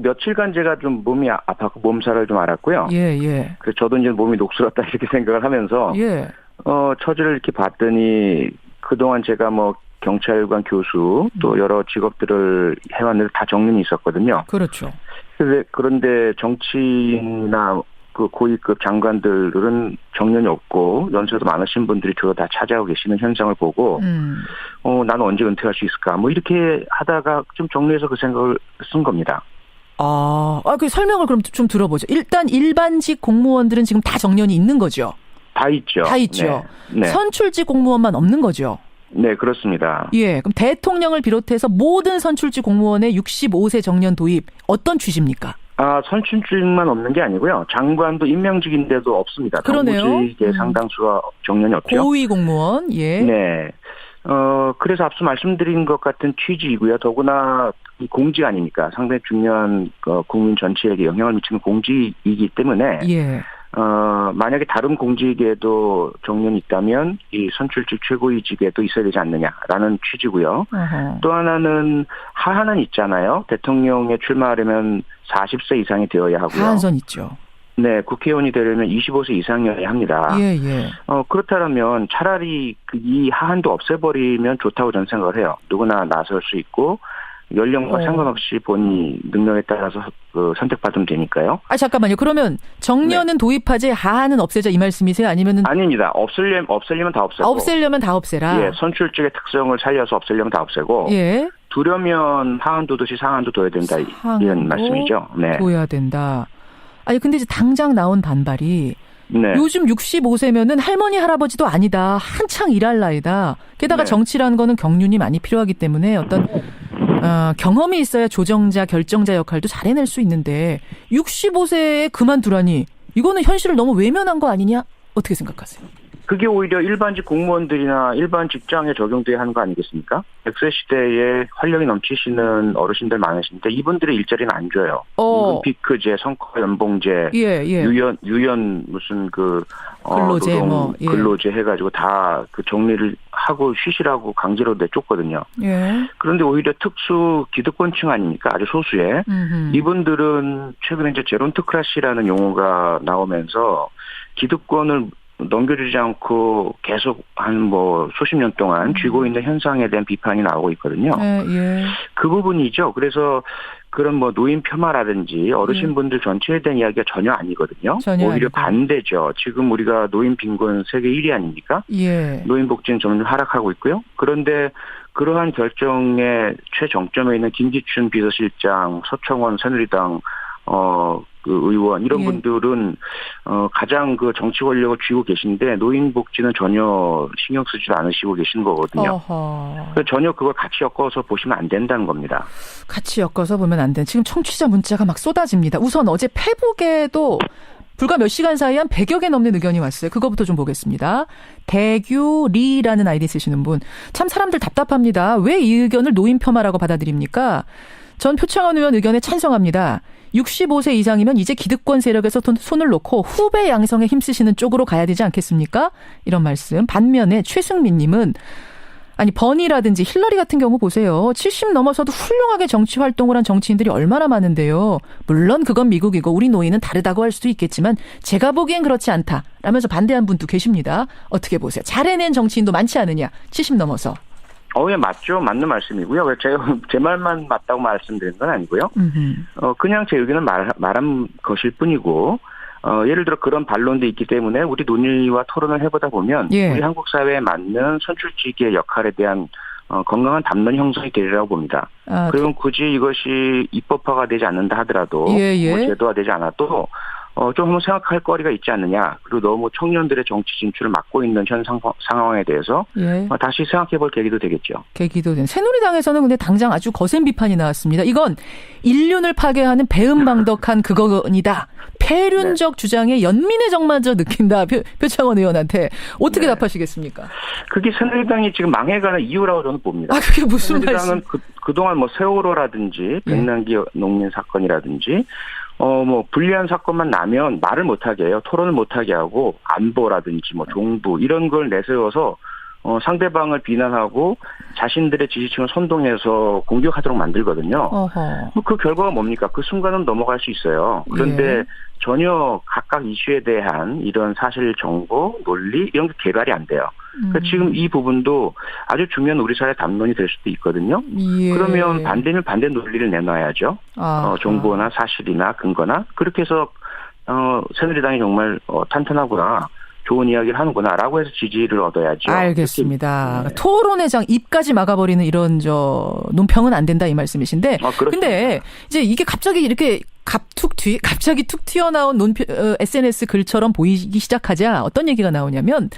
며칠간 제가 좀 몸이 아팠고 몸살을 좀 앓았고요. 예. 그래서 저도 이제 몸이 녹슬었다 이렇게 생각을 하면서 처지를 이렇게 봤더니 그동안 제가 뭐 경찰관 교수 또 여러 직업들을 해왔는데 다 정년이 있었거든요. 그렇죠. 그런데 정치인이나 그 고위급 장관들은 정년이 없고 연세도 많으신 분들이 주로 다 찾아오고 계시는 현상을 보고 나는 언제 은퇴할 수 있을까 뭐 이렇게 하다가 좀 정리해서 그 생각을 쓴 겁니다. 그 설명을 그럼 좀 들어보죠. 일단 일반직 공무원들은 지금 다 정년이 있는 거죠? 다 있죠. 다 있죠. 네. 선출직 공무원만 없는 거죠? 네, 그렇습니다. 예, 그럼 대통령을 비롯해서 모든 선출직 공무원의 65세 정년 도입 어떤 취지입니까? 선출직만 없는 게 아니고요. 장관도 임명직인데도 없습니다. 그러네요. 정부직의 상당수가 정년이 없죠. 고위 공무원, 예. 네. 그래서 앞서 말씀드린 것 같은 취지이고요. 더구나 이 공직 아닙니까? 상당히 중요한 국민 전체에게 영향을 미치는 공직이기 때문에 만약에 다른 공직에도 정년이 있다면 이 선출직 최고위직에도 있어야 되지 않느냐라는 취지고요. 또 하나는 하한은 있잖아요. 대통령에 출마하려면 40세 이상이 되어야 하고요. 하한선 있죠. 네, 국회의원이 되려면 25세 이상이어야 합니다. 예, 예. 그렇다면 차라리 이 하한도 없애버리면 좋다고 저는 생각을 해요. 누구나 나설 수 있고 연령과 상관없이 본인 능력에 따라서 선택받으면 되니까요. 아, 잠깐만요. 그러면 정년은 도입하지 하한은 없애자 이 말씀이세요? 아니면은 아닙니다. 없애려면 다 없애고. 없애려면 다 없애라. 예, 선출직의 특성을 살려서 없애려면 다 없애고. 예. 두려면 하한도 듯이 상한도 둬야 된다 이런 말씀이죠. 네. 둬야 된다. 아니 근데 이제 당장 나온 반발이 네. 요즘 65세면은 할머니 할아버지도 아니다. 한창 일할 나이다. 게다가 네. 정치라는 거는 경륜이 많이 필요하기 때문에 어떤 경험이 있어야 조정자, 결정자 역할도 잘 해낼 수 있는데 65세에 그만두라니 이거는 현실을 너무 외면한 거 아니냐? 어떻게 생각하세요? 그게 오히려 일반직 공무원들이나 일반 직장에 적용돼야 하는 거 아니겠습니까? 100세 시대에 활력이 넘치시는 어르신들 많으신데 이분들의 일자리는 안 줘요. 임금 피크제, 성과 연봉제, 유연 무슨 근로제 근로제 해가지고 다 그 정리를 하고 쉬시라고 강제로 내쫓거든요. 예. 그런데 오히려 특수 기득권층 아닙니까? 아주 소수의 이분들은 최근에 이제 제론트크라시라는 용어가 나오면서 기득권을 넘겨주지 않고 계속 한 수십 년 동안 쥐고 있는 현상에 대한 비판이 나오고 있거든요. 예. 그 부분이죠. 그래서 그런 노인 폄하라든지 어르신분들 전체에 대한 이야기가 전혀 아니거든요. 전혀 오히려 아니고. 반대죠. 지금 우리가 노인 빈곤 세계 1위 아닙니까? 예. 노인 복지는 점점 하락하고 있고요. 그런데 그러한 결정의 최정점에 있는 김기춘 비서실장, 서청원 새누리당 의원 이런 분들은 가장 그 정치 권력을 쥐고 계신데 노인 복지는 전혀 신경 쓰지도 않으시고 계신 거거든요. 전혀 그걸 같이 엮어서 보시면 안 된다는 겁니다. 같이 엮어서 보면 안 돼. 지금 청취자 문자가 막 쏟아집니다. 우선 어제 페북에도 불과 몇 시간 사이에 한 100여 개 넘는 의견이 왔어요. 그거부터 좀 보겠습니다. 대규리라는 아이디 쓰시는 분. 참 사람들 답답합니다. 왜 이 의견을 노인 폄하라고 받아들입니까? 전 표창원 의원 의견에 찬성합니다. 65세 이상이면 이제 기득권 세력에서 손을 놓고 후배 양성에 힘쓰시는 쪽으로 가야 되지 않겠습니까? 이런 말씀. 반면에 최승민 님은 아니 버니라든지 힐러리 같은 경우 보세요. 70 넘어서도 훌륭하게 정치 활동을 한 정치인들이 얼마나 많은데요. 물론 그건 미국이고 우리 노인은 다르다고 할 수도 있겠지만 제가 보기엔 그렇지 않다. 라면서 반대한 분도 계십니다. 어떻게 보세요? 잘 해낸 정치인도 많지 않으냐. 70 넘어서. 예, 맞죠. 맞는 말씀이고요. 제가 제 말만 맞다고 말씀드린 건 아니고요. 그냥 제 의견을 말한 것일 뿐이고, 예를 들어 그런 반론도 있기 때문에 우리 논의와 토론을 해보다 보면 우리 한국 사회에 맞는 선출직의 역할에 대한 건강한 담론 형성이 되리라고 봅니다. 그리고 굳이 이것이 입법화가 되지 않는다 하더라도 제도화되지 않아도 좀 한번 생각할 거리가 있지 않느냐. 그리고 너무 청년들의 정치 진출을 막고 있는 현 상황에 대해서 다시 생각해 볼 계기도 되겠죠. 계기도 된. 새누리당에서는 근데 당장 아주 거센 비판이 나왔습니다. 이건 인륜을 파괴하는 배은망덕한 그거니다. 폐륜적 주장에 연민의 정마저 느낀다. 표창원 의원한테. 어떻게 답하시겠습니까? 그게 새누리당이 지금 망해가는 이유라고 저는 봅니다. 그게 무슨 말씀? 새누리당은 그동안 세월호라든지 백남기 농민 사건이라든지 불리한 사건만 나면 말을 못하게 해요. 토론을 못하게 하고 안보라든지 종부 이런 걸 내세워서 상대방을 비난하고 자신들의 지지층을 선동해서 공격하도록 만들거든요. 그 결과가 뭡니까? 그 순간은 넘어갈 수 있어요. 그런데 전혀 각각 이슈에 대한 이런 사실 정보, 논리 이런 게 개발이 안 돼요. 그러니까 지금 이 부분도 아주 중요한 우리 사회 담론이 될 수도 있거든요. 그러면 반대는 반대 논리를 내놔야죠. 정보나 사실이나 근거나 그렇게 해서 새누리당이 정말 탄탄하구나. 좋은 이야기를 하는구나라고 해서 지지를 얻어야죠. 알겠습니다. 토론의 장 입까지 막아버리는 이런 논평은 안 된다 이 말씀이신데. 근데 이제 이게 갑자기 이렇게 갑자기 툭 튀어나온 SNS 글처럼 보이기 시작하자 어떤 얘기가 나오냐면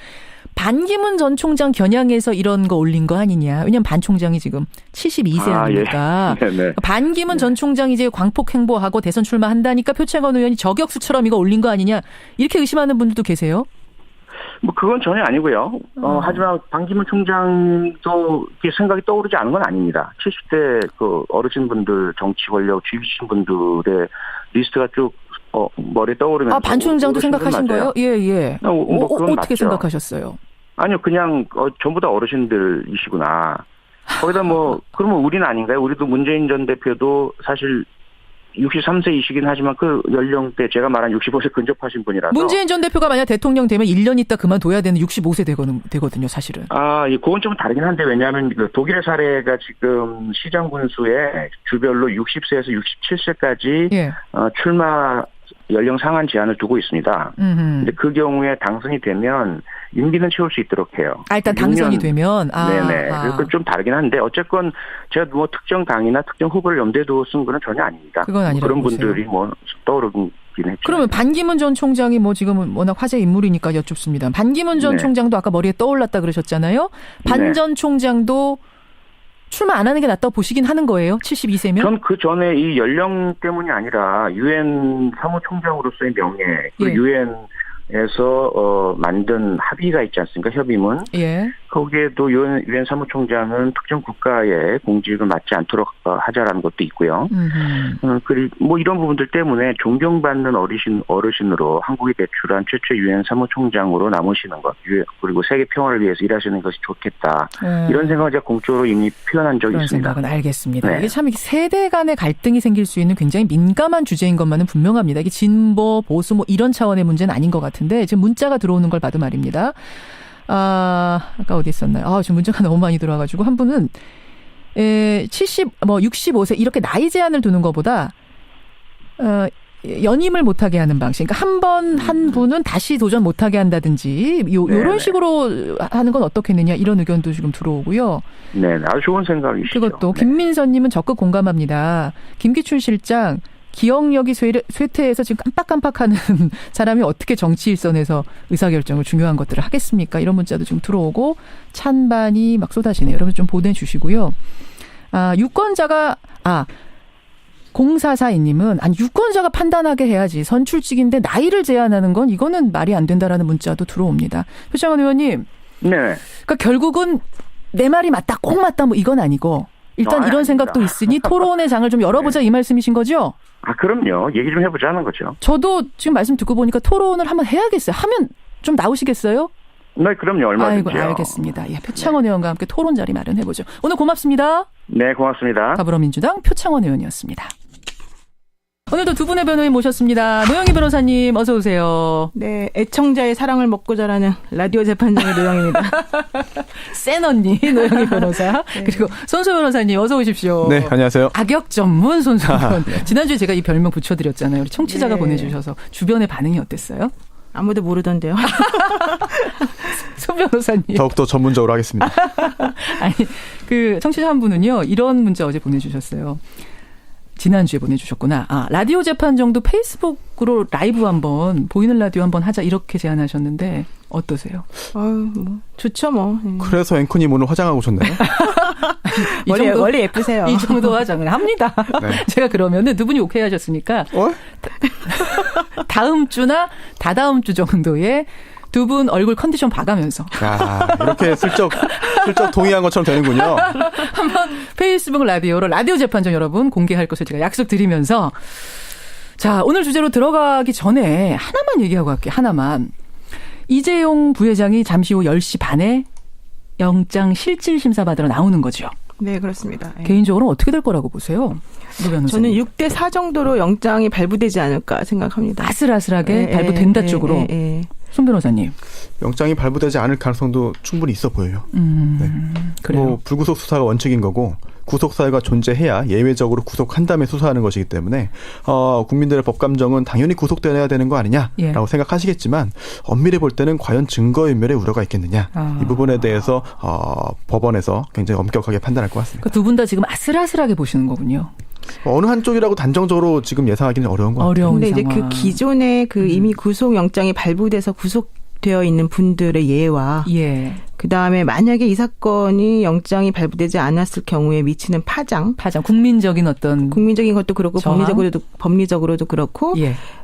반기문 전 총장 겨냥해서 이런 거 올린 거 아니냐. 왜냐하면 반 총장이 지금 72세 아닙니까? 반기문 전 총장이 이제 광폭 행보하고 대선 출마한다니까 표창원 의원이 저격수처럼 이거 올린 거 아니냐. 이렇게 의심하는 분들도 계세요. 그건 전혀 아니고요. 하지만 반기문 총장도 생각이 떠오르지 않은 건 아닙니다. 70대 그 어르신분들 정치 권력 쥐으신 분들의 리스트가 쭉 머리에 떠오르면서. 반총장도 생각하신 거예요? 예. 그건 어떻게 맞죠. 생각하셨어요? 아니요, 그냥 전부 다 어르신들이시구나. 거기다 그러면 우리는 아닌가요? 우리도 문재인 전 대표도 사실 63세이시긴 하지만 그 연령대 제가 말한 65세 근접하신 분이라서. 문재인 전 대표가 만약 대통령 되면 1년 있다 그만둬야 되는 65세 되거든요, 사실은. 그건 좀 다르긴 한데, 왜냐하면 독일의 사례가 지금 시장 군수에 주별로 60세에서 67세까지 예. 출마 연령 상한 제한을 두고 있습니다. 근데 그 경우에 당선이 되면 임기는 채울 수 있도록 해요. 일단 당선이 되면. 네네. 그래서 좀 다르긴 한데 어쨌건 제가 특정 당이나 특정 후보를 염두에 두고 쓴 거는 전혀 아닙니다. 그건 아니라고 그런 보세요. 분들이 떠오르긴 했죠. 그러면 반기문 전 총장이 지금은 워낙 화제 인물이니까 여쭙습니다. 반기문 전 총장도 아까 머리에 떠올랐다 그러셨잖아요. 반 전 총장도 출마 안 하는 게 낫다고 보시긴 하는 거예요? 72세면? 전 그 전에 이 연령 때문이 아니라 유엔 사무총장으로서의 명예, 유엔에서 만든 합의가 있지 않습니까? 협의문. 예. 거기에도 유엔 사무총장은 특정 국가의 공직을 맡지 않도록 하자라는 것도 있고요. 그리고 이런 부분들 때문에 존경받는 어르신으로 한국이 배출한 최초 유엔 사무총장으로 남으시는 것, 그리고 세계 평화를 위해서 일하시는 것이 좋겠다. 이런 생각을 제가 공적으로 이미 표현한 적이 그런 있습니다. 생각은 알겠습니다. 네. 이게 참 세대 간의 갈등이 생길 수 있는 굉장히 민감한 주제인 것만은 분명합니다. 이게 진보, 보수 이런 차원의 문제는 아닌 것 같은데 지금 문자가 들어오는 걸 봐도 말입니다. 아까 어디 있었나요? 지금 문자가 너무 많이 들어와가지고 한 분은 65세 이렇게 나이 제한을 두는 것보다 연임을 못하게 하는 방식. 그러니까 한 분은 다시 도전 못하게 한다든지 이런 식으로 하는 건 어떻겠느냐 이런 의견도 지금 들어오고요. 네, 아주 좋은 생각이시죠. 그것도 김민선님은 적극 공감합니다. 김기춘 실장 기억력이 쇠퇴해서 지금 깜빡깜빡하는 사람이 어떻게 정치 일선에서 의사결정을 중요한 것들을 하겠습니까? 이런 문자도 좀 들어오고 찬반이 막 쏟아지네요. 여러분 좀 보내주시고요. 유권자가 0442님은 유권자가 판단하게 해야지 선출직인데 나이를 제한하는 건 이거는 말이 안 된다라는 문자도 들어옵니다. 표창원 의원님. 네. 그러니까 결국은 내 말이 맞다, 꼭 맞다 이건 아니고 일단 이런 생각도 있으니 토론의 장을 좀 열어보자 이 말씀이신 거죠? 그럼요. 얘기 좀 해보자는 거죠. 저도 지금 말씀 듣고 보니까 토론을 한번 해야겠어요. 하면 좀 나오시겠어요? 네, 그럼요. 얼마든지요. 알겠습니다. 표창원 의원과 함께 토론 자리 마련해보죠. 오늘 고맙습니다. 네, 고맙습니다. 더불어민주당 표창원 의원이었습니다. 오늘도 두 분의 변호인 모셨습니다. 노영희 변호사님 어서 오세요. 네, 애청자의 사랑을 먹고 자라는 라디오 재판장의 노영희입니다. 센 언니 노영희 변호사. 네. 그리고 손소 변호사님 어서 오십시오. 네, 안녕하세요. 악역 전문 손소 변호사. 지난주에 제가 이 별명 붙여드렸잖아요. 우리 청취자가 보내주셔서 주변의 반응이 어땠어요? 아무도 모르던데요. 손 변호사님. 더욱더 전문적으로 하겠습니다. 청취자 한 분은요. 이런 문자 어제 보내주셨어요. 지난주에 보내주셨구나. 라디오 재판 정도 페이스북으로 라이브 한번 보이는 라디오 한번 하자 이렇게 제안하셨는데 어떠세요? 좋죠 뭐. 그래서 앵커님 오늘 화장하고 오셨나요? 원래 예쁘세요. 이 정도 화장을 합니다. 네. 제가 그러면은 두 분이 오케이 하셨으니까 다음 주나 다다음 주 정도에 두 분 얼굴 컨디션 봐가면서. 이렇게 슬쩍 동의한 것처럼 되는군요. 한번 페이스북 라디오로 라디오 재판정 여러분 공개할 것을 제가 약속드리면서 자, 오늘 주제로 들어가기 전에 하나만 얘기하고 갈게요. 하나만. 이재용 부회장이 잠시 후 10시 반에 영장 실질 심사 받으러 나오는 거죠. 네, 그렇습니다. 개인적으로 어떻게 될 거라고 보세요? 저는 6대 4 정도로 영장이 발부되지 않을까 생각합니다. 아슬아슬하게 발부된다 쪽으로. 손 변호사님. 영장이 발부되지 않을 가능성도 충분히 있어 보여요. 네. 그래요. 불구속 수사가 원칙인 거고 구속 사유가 존재해야 예외적으로 구속한 다음에 수사하는 것이기 때문에 국민들의 법감정은 당연히 구속되어야 되는 거 아니냐라고 생각하시겠지만 엄밀히 볼 때는 과연 증거인멸의 우려가 있겠느냐 이 부분에 대해서 법원에서 굉장히 엄격하게 판단할 것 같습니다. 그러니까 두 분 다 지금 아슬아슬하게 보시는 거군요. 어느 한쪽이라고 단정적으로 지금 예상하기는 어려운 것 같아요. 그런데 이제 그 기존에 이미 구속 영장이 발부돼서 구속되어 있는 분들의 예와 그 다음에 만약에 이 사건이 영장이 발부되지 않았을 경우에 미치는 파장, 국민적인 것도 그렇고 법리적으로도 그렇고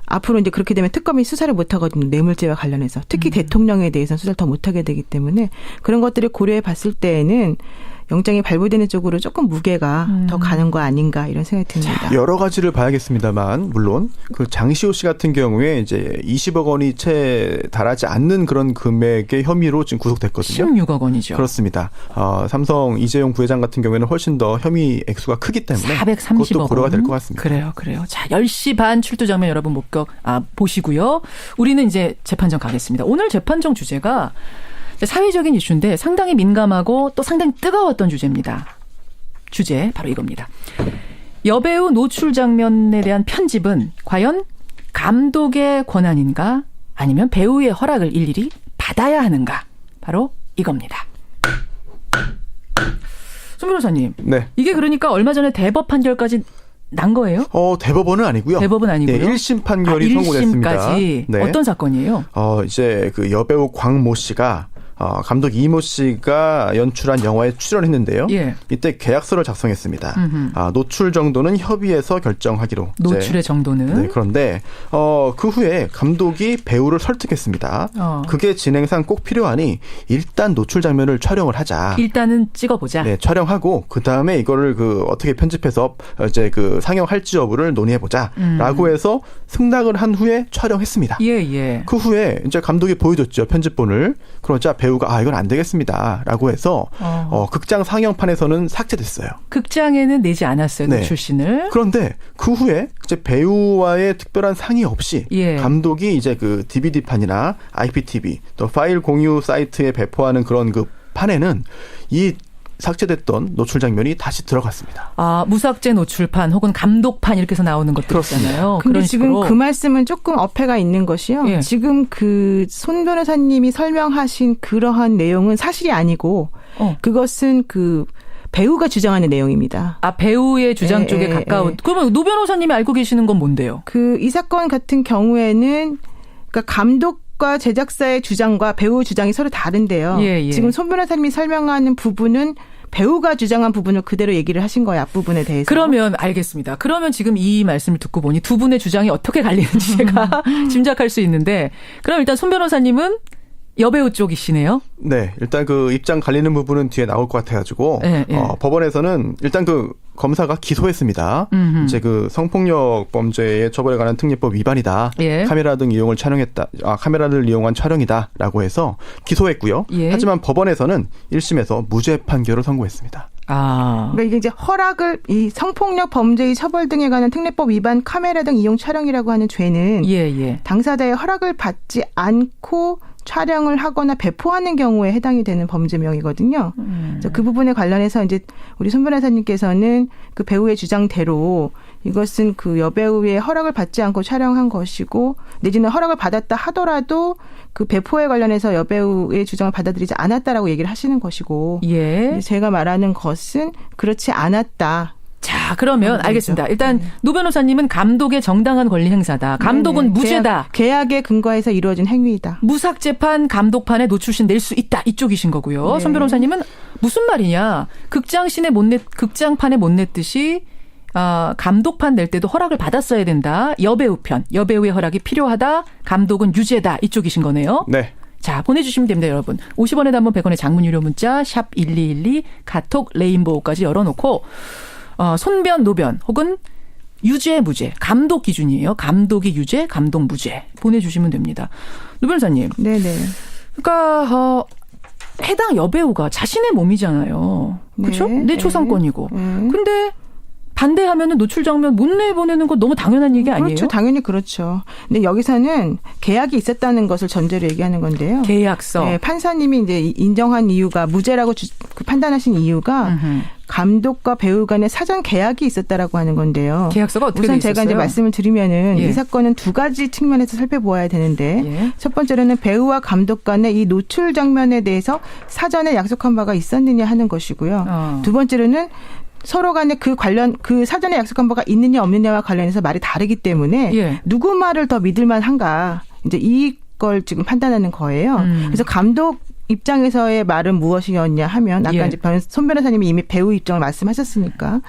앞으로 이제 그렇게 되면 특검이 수사를 못 하거든요. 뇌물죄와 관련해서 특히 대통령에 대해서는 수사를 더 못 하게 되기 때문에 그런 것들을 고려해 봤을 때에는 영장이 발부되는 쪽으로 조금 무게가 더 가는 거 아닌가 이런 생각이 듭니다. 여러 가지를 봐야겠습니다만 물론 그 장시호 씨 같은 경우에 이제 20억 원이 채 달하지 않는 그런 금액의 혐의로 지금 구속됐거든요. 16억 원이죠. 그렇습니다. 삼성 이재용 부회장 같은 경우에는 훨씬 더 혐의 액수가 크기 때문에 430억 그것도 고려가 될 것 같습니다. 그래요. 자, 10시 반 출두 장면 여러분 보시고요. 우리는 이제 재판정 가겠습니다. 오늘 재판정 주제가 사회적인 이슈인데 상당히 민감하고 또 상당히 뜨거웠던 주제입니다. 주제 바로 이겁니다. 여배우 노출 장면에 대한 편집은 과연 감독의 권한인가 아니면 배우의 허락을 일일이 받아야 하는가. 바로 이겁니다. 손 변호사님. 네. 이게 그러니까 얼마 전에 대법 판결까지 난 거예요? 대법원은 아니고요. 대법은 아니고요. 네, 1심 판결이 선고됐습니다. 1심까지. 네. 어떤 사건이에요? 이제 그 여배우 광모 씨가 감독 이모 씨가 연출한 영화에 출연했는데요. 예. 이때 계약서를 작성했습니다. 노출 정도는 협의해서 결정하기로. 노출의 정도는. 네, 그런데 그 후에 감독이 배우를 설득했습니다. 그게 진행상 꼭 필요하니 일단 노출 장면을 촬영을 하자. 일단은 찍어보자. 네, 촬영하고 그 다음에 이거를 어떻게 편집해서 이제 상영할지 여부를 논의해보자라고 해서 승낙을 한 후에 촬영했습니다. 예. 그 후에 이제 감독이 보여줬죠, 편집본을. 그러자 배우가 이건 안 되겠습니다라고 해서 극장 상영판에서는 삭제됐어요. 극장에는 내지 않았어요, 노출신을. 그런데 그 후에 이제 배우와의 특별한 상의 없이 감독이 이제 그 DVD판이나 IPTV 또 파일 공유 사이트에 배포하는 그런 그 판에는 이 삭제됐던 노출 장면이 다시 들어갔습니다. 무삭제 노출판 혹은 감독판 이렇게 해서 나오는 것들 있잖아요. 그런데 지금 그 말씀은 조금 어폐가 있는 것이요. 예. 지금 그 손 변호사님이 설명하신 그러한 내용은 사실이 아니고 그것은 그 배우가 주장하는 내용입니다. 배우의 주장 쪽에 가까운. 그러면 노 변호사님이 알고 계시는 건 뭔데요? 이 사건 같은 경우에는 그러니까 감독과 제작사의 주장과 배우의 주장이 서로 다른데요. 지금 손 변호사님이 설명하는 부분은 배우가 주장한 부분을 그대로 얘기를 하신 거예요. 앞부분에 대해서. 그러면 알겠습니다. 그러면 지금 이 말씀을 듣고 보니 두 분의 주장이 어떻게 갈리는지 제가 짐작할 수 있는데 그럼 일단 손 변호사님은 여배우 쪽이시네요. 네. 일단 그 입장 갈리는 부분은 뒤에 나올 것 같아가지고 법원에서는 일단 그 검사가 기소했습니다. 이제 그 성폭력 범죄의 처벌에 관한 특례법 위반이다. 카메라 등 이용을 촬영했다. 카메라를 이용한 촬영이다라고 해서 기소했고요. 하지만 법원에서는 1심에서 무죄 판결을 선고했습니다. 그러니까 이게 이제 허락을 이 성폭력 범죄의 처벌 등에 관한 특례법 위반 카메라 등 이용 촬영이라고 하는 죄는 당사자의 허락을 받지 않고 촬영을 하거나 배포하는 경우에 해당이 되는 범죄명이거든요. 그 부분에 관련해서 이제 우리 손 변호사님께서는 그 배우의 주장대로 이것은 그 여배우의 허락을 받지 않고 촬영한 것이고 내지는 허락을 받았다 하더라도 그 배포에 관련해서 여배우의 주장을 받아들이지 않았다라고 얘기를 하시는 것이고 제가 말하는 것은 그렇지 않았다. 자, 그러면 알겠습니다. 일단 노 변호사님은 감독의 정당한 권리 행사다. 감독은 무죄다. 계약에 근거해서 이루어진 행위이다. 무삭제판, 감독판에 노출신 낼 수 있다. 이쪽이신 거고요. 손 변호사님은 무슨 말이냐. 극장판에 못 냈듯이 감독판 낼 때도 허락을 받았어야 된다. 여배우 편. 여배우의 허락이 필요하다. 감독은 유죄다. 이쪽이신 거네요. 네. 자, 보내주시면 됩니다, 여러분. 50원에 단문 100원의 장문 유료 문자 샵 1212 카톡 레인보우까지 열어놓고 손변, 노변 혹은 유죄, 무죄, 감독 기준이에요. 감독이 유죄, 감독 무죄 보내주시면 됩니다. 노 변호사님. 네네. 그러니까 해당 여배우가 자신의 몸이잖아요. 그렇죠? 내 초상권이고. 근데 반대하면은 노출 장면 못 내보내는 건 너무 당연한 얘기 아니에요? 그렇죠. 당연히 그렇죠. 근데 여기서는 계약이 있었다는 것을 전제로 얘기하는 건데요. 계약서. 네, 판사님이 이제 인정한 이유가 무죄라고 판단하신 이유가 감독과 배우 간의 사전 계약이 있었다라고 하는 건데요. 계약서가 어떻게 우선 돼 있었어요? 제가 이제 말씀을 드리면은 이 사건은 두 가지 측면에서 살펴보아야 되는데 첫 번째로는 배우와 감독 간의 이 노출 장면에 대해서 사전에 약속한 바가 있었느냐 하는 것이고요. 두 번째로는 서로 간에 그 사전에 약속한 바가 있느냐 없느냐와 관련해서 말이 다르기 때문에 누구 말을 더 믿을만한가 이제 이걸 지금 판단하는 거예요. 그래서 감독 입장에서의 말은 무엇이었냐 하면 아까 이제 손 변호사님이 이미 배우 입장을 말씀하셨으니까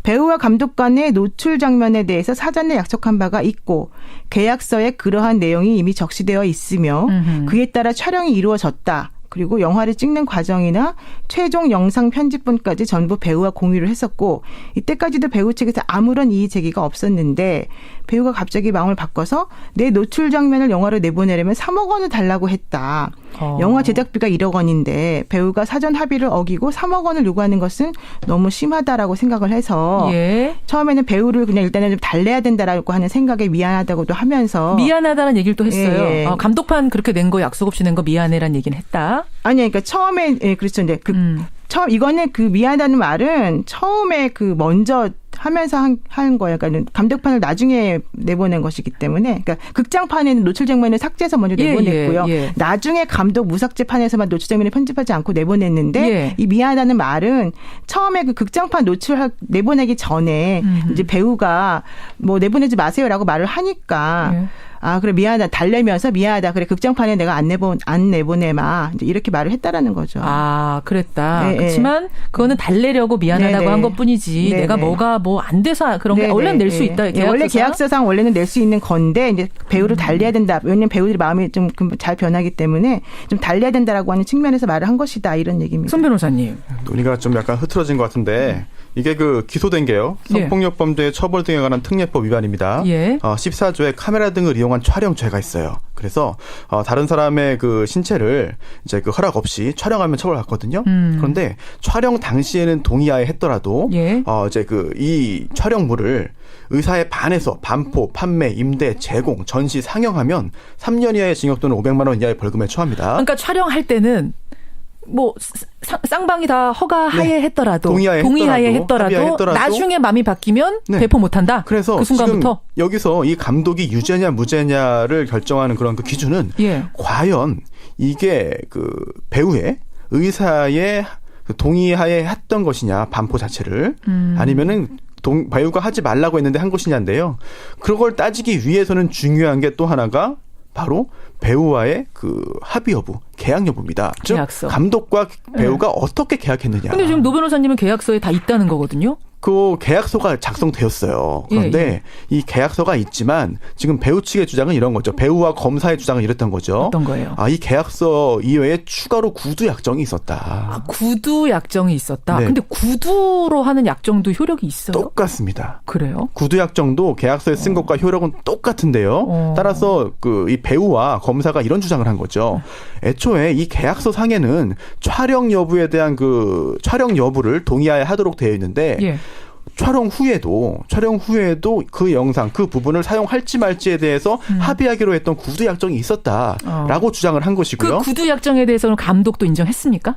배우와 감독 간의 노출 장면에 대해서 사전에 약속한 바가 있고 계약서에 그러한 내용이 이미 적시되어 있으며 그에 따라 촬영이 이루어졌다. 그리고 영화를 찍는 과정이나 최종 영상 편집본까지 전부 배우와 공유를 했었고 이때까지도 배우 측에서 아무런 이의 제기가 없었는데 배우가 갑자기 마음을 바꿔서 내 노출 장면을 영화로 내보내려면 3억 원을 달라고 했다. 영화 제작비가 1억 원인데 배우가 사전 합의를 어기고 3억 원을 요구하는 것은 너무 심하다라고 생각을 해서 예. 처음에는 배우를 그냥 일단은 좀 달래야 된다라고 하는 생각에 미안하다고도 하면서 미안하다는 얘기를 또 했어요. 예. 감독판 그렇게 낸 거 약속 없이 낸 거 미안해란 얘기는 했다. 아니 그러니까 처음에 그렇죠. 이제 처음 이거는 미안하다는 말은 처음에 먼저 하면서 한 거예요. 그러니까 감독판을 나중에 내보낸 것이기 때문에, 그러니까 극장판에는 노출 장면을 삭제해서 먼저 내보냈고요. 나중에 감독 무삭제판에서만 노출 장면을 편집하지 않고 내보냈는데 이 미안하다는 말은 처음에 극장판 노출 내보내기 전에 이제 배우가 뭐 내보내지 마세요라고 말을 하니까. 그래 미안하다 달래면서 미안하다 그래 극장판에 내가 안 내보내마 이제 이렇게 말을 했다라는 거죠. 그랬다. 네, 그렇지만 그거는 달래려고 미안하다고 한 것뿐이지 내가 뭐가 뭐 안 돼서 그런 게 원래는 낼 수 있다. 원래 계약서상 원래는 낼 수 있는 건데 이제 배우를 달래야 된다. 왜냐하면 배우들이 마음이 좀 잘 변하기 때문에 좀 달래야 된다라고 하는 측면에서 말을 한 것이다 이런 얘기입니다. 손 변호사님. 논의가 좀 약간 흐트러진 것 같은데 이게 기소된 게요. 성폭력 범죄 처벌 등에 관한 특례법 위반입니다. 14조에 카메라 등을 이용한 촬영죄가 있어요. 그래서 다른 사람의 신체를 이제 허락 없이 촬영하면 처벌받거든요. 그런데 촬영 당시에는 동의하에 했더라도 이제 이 촬영물을 의사에 반해서 반포, 판매, 임대, 제공, 전시, 상영하면 3년 이하의 징역 또는 500만 원 이하의 벌금에 처합니다. 그러니까 촬영할 때는 뭐 쌍방이 다 허가하에 했더라도 동의하에 했더라도 나중에 마음이 바뀌면 배포 못한다. 그래서 그 순간부터 지금 여기서 이 감독이 유죄냐 무죄냐를 결정하는 그런 기준은 과연 이게 배우의 의사의 동의하에 했던 것이냐 반포 자체를 아니면은 배우가 하지 말라고 했는데 한 것이냐인데요. 그걸 따지기 위해서는 중요한 게 또 하나가 바로 배우와의 합의 여부, 계약 여부입니다. 계약서. 즉 감독과 배우가 어떻게 계약했느냐. 근데 지금 노 변호사님은 계약서에 다 있다는 거거든요. 그 계약서가 작성되었어요. 그런데 이 계약서가 있지만 지금 배우 측의 주장은 이런 거죠. 배우와 검사의 주장은 이랬던 거죠. 어떤 거예요? 이 계약서 이외에 추가로 구두 약정이 있었다. 구두 약정이 있었다. 네. 근데 구두로 하는 약정도 효력이 있어요? 똑같습니다. 그래요? 구두 약정도 계약서에 쓴 것과 효력은 똑같은데요. 따라서 이 배우와 검사가 이런 주장을 한 거죠. 애초에 이 계약서 상에는 촬영 여부에 대한 촬영 여부를 동의하에 하도록 되어 있는데 촬영 후에도 그 영상 그 부분을 사용할지 말지에 대해서 합의하기로 했던 구두 약정이 있었다라고 주장을 한 것이고요. 그 구두 약정에 대해서는 감독도 인정했습니까?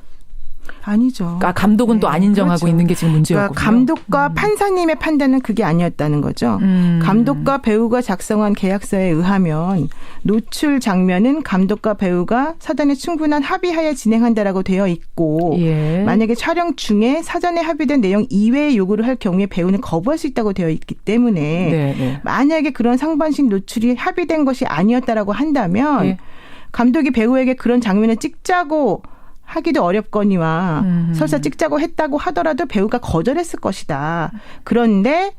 아니죠. 감독은 또 안 인정하고 그렇죠. 있는 게 지금 문제였군요. 감독과 판사님의 판단은 그게 아니었다는 거죠. 감독과 배우가 작성한 계약서에 의하면 노출 장면은 감독과 배우가 사전에 충분한 합의하에 진행한다라고 되어 있고 만약에 촬영 중에 사전에 합의된 내용 이외의 요구를 할 경우에 배우는 거부할 수 있다고 되어 있기 때문에 만약에 그런 상반신 노출이 합의된 것이 아니었다라고 한다면 감독이 배우에게 그런 장면을 찍자고 하기도 어렵거니와 설사 찍자고 했다고 하더라도 배우가 거절했을 것이다. 그런데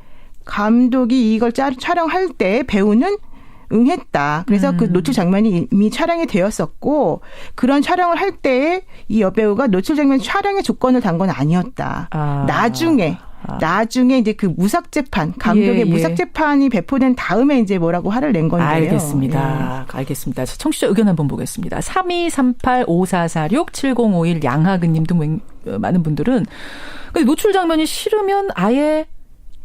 감독이 이걸 촬영할 때 배우는 응했다. 그래서 그 노출 장면이 이미 촬영이 되었었고 그런 촬영을 할 때에 이 여배우가 노출 장면 촬영의 조건을 단 건 아니었다. 나중에 이제 무삭제판, 감독의 무삭제판이 배포된 다음에 이제 뭐라고 화를 낸 건데요. 알겠습니다. 알겠습니다. 청취자 의견 한번 보겠습니다. 3238-5446-7051 양하근님 등 많은 분들은 근데 노출 장면이 싫으면 아예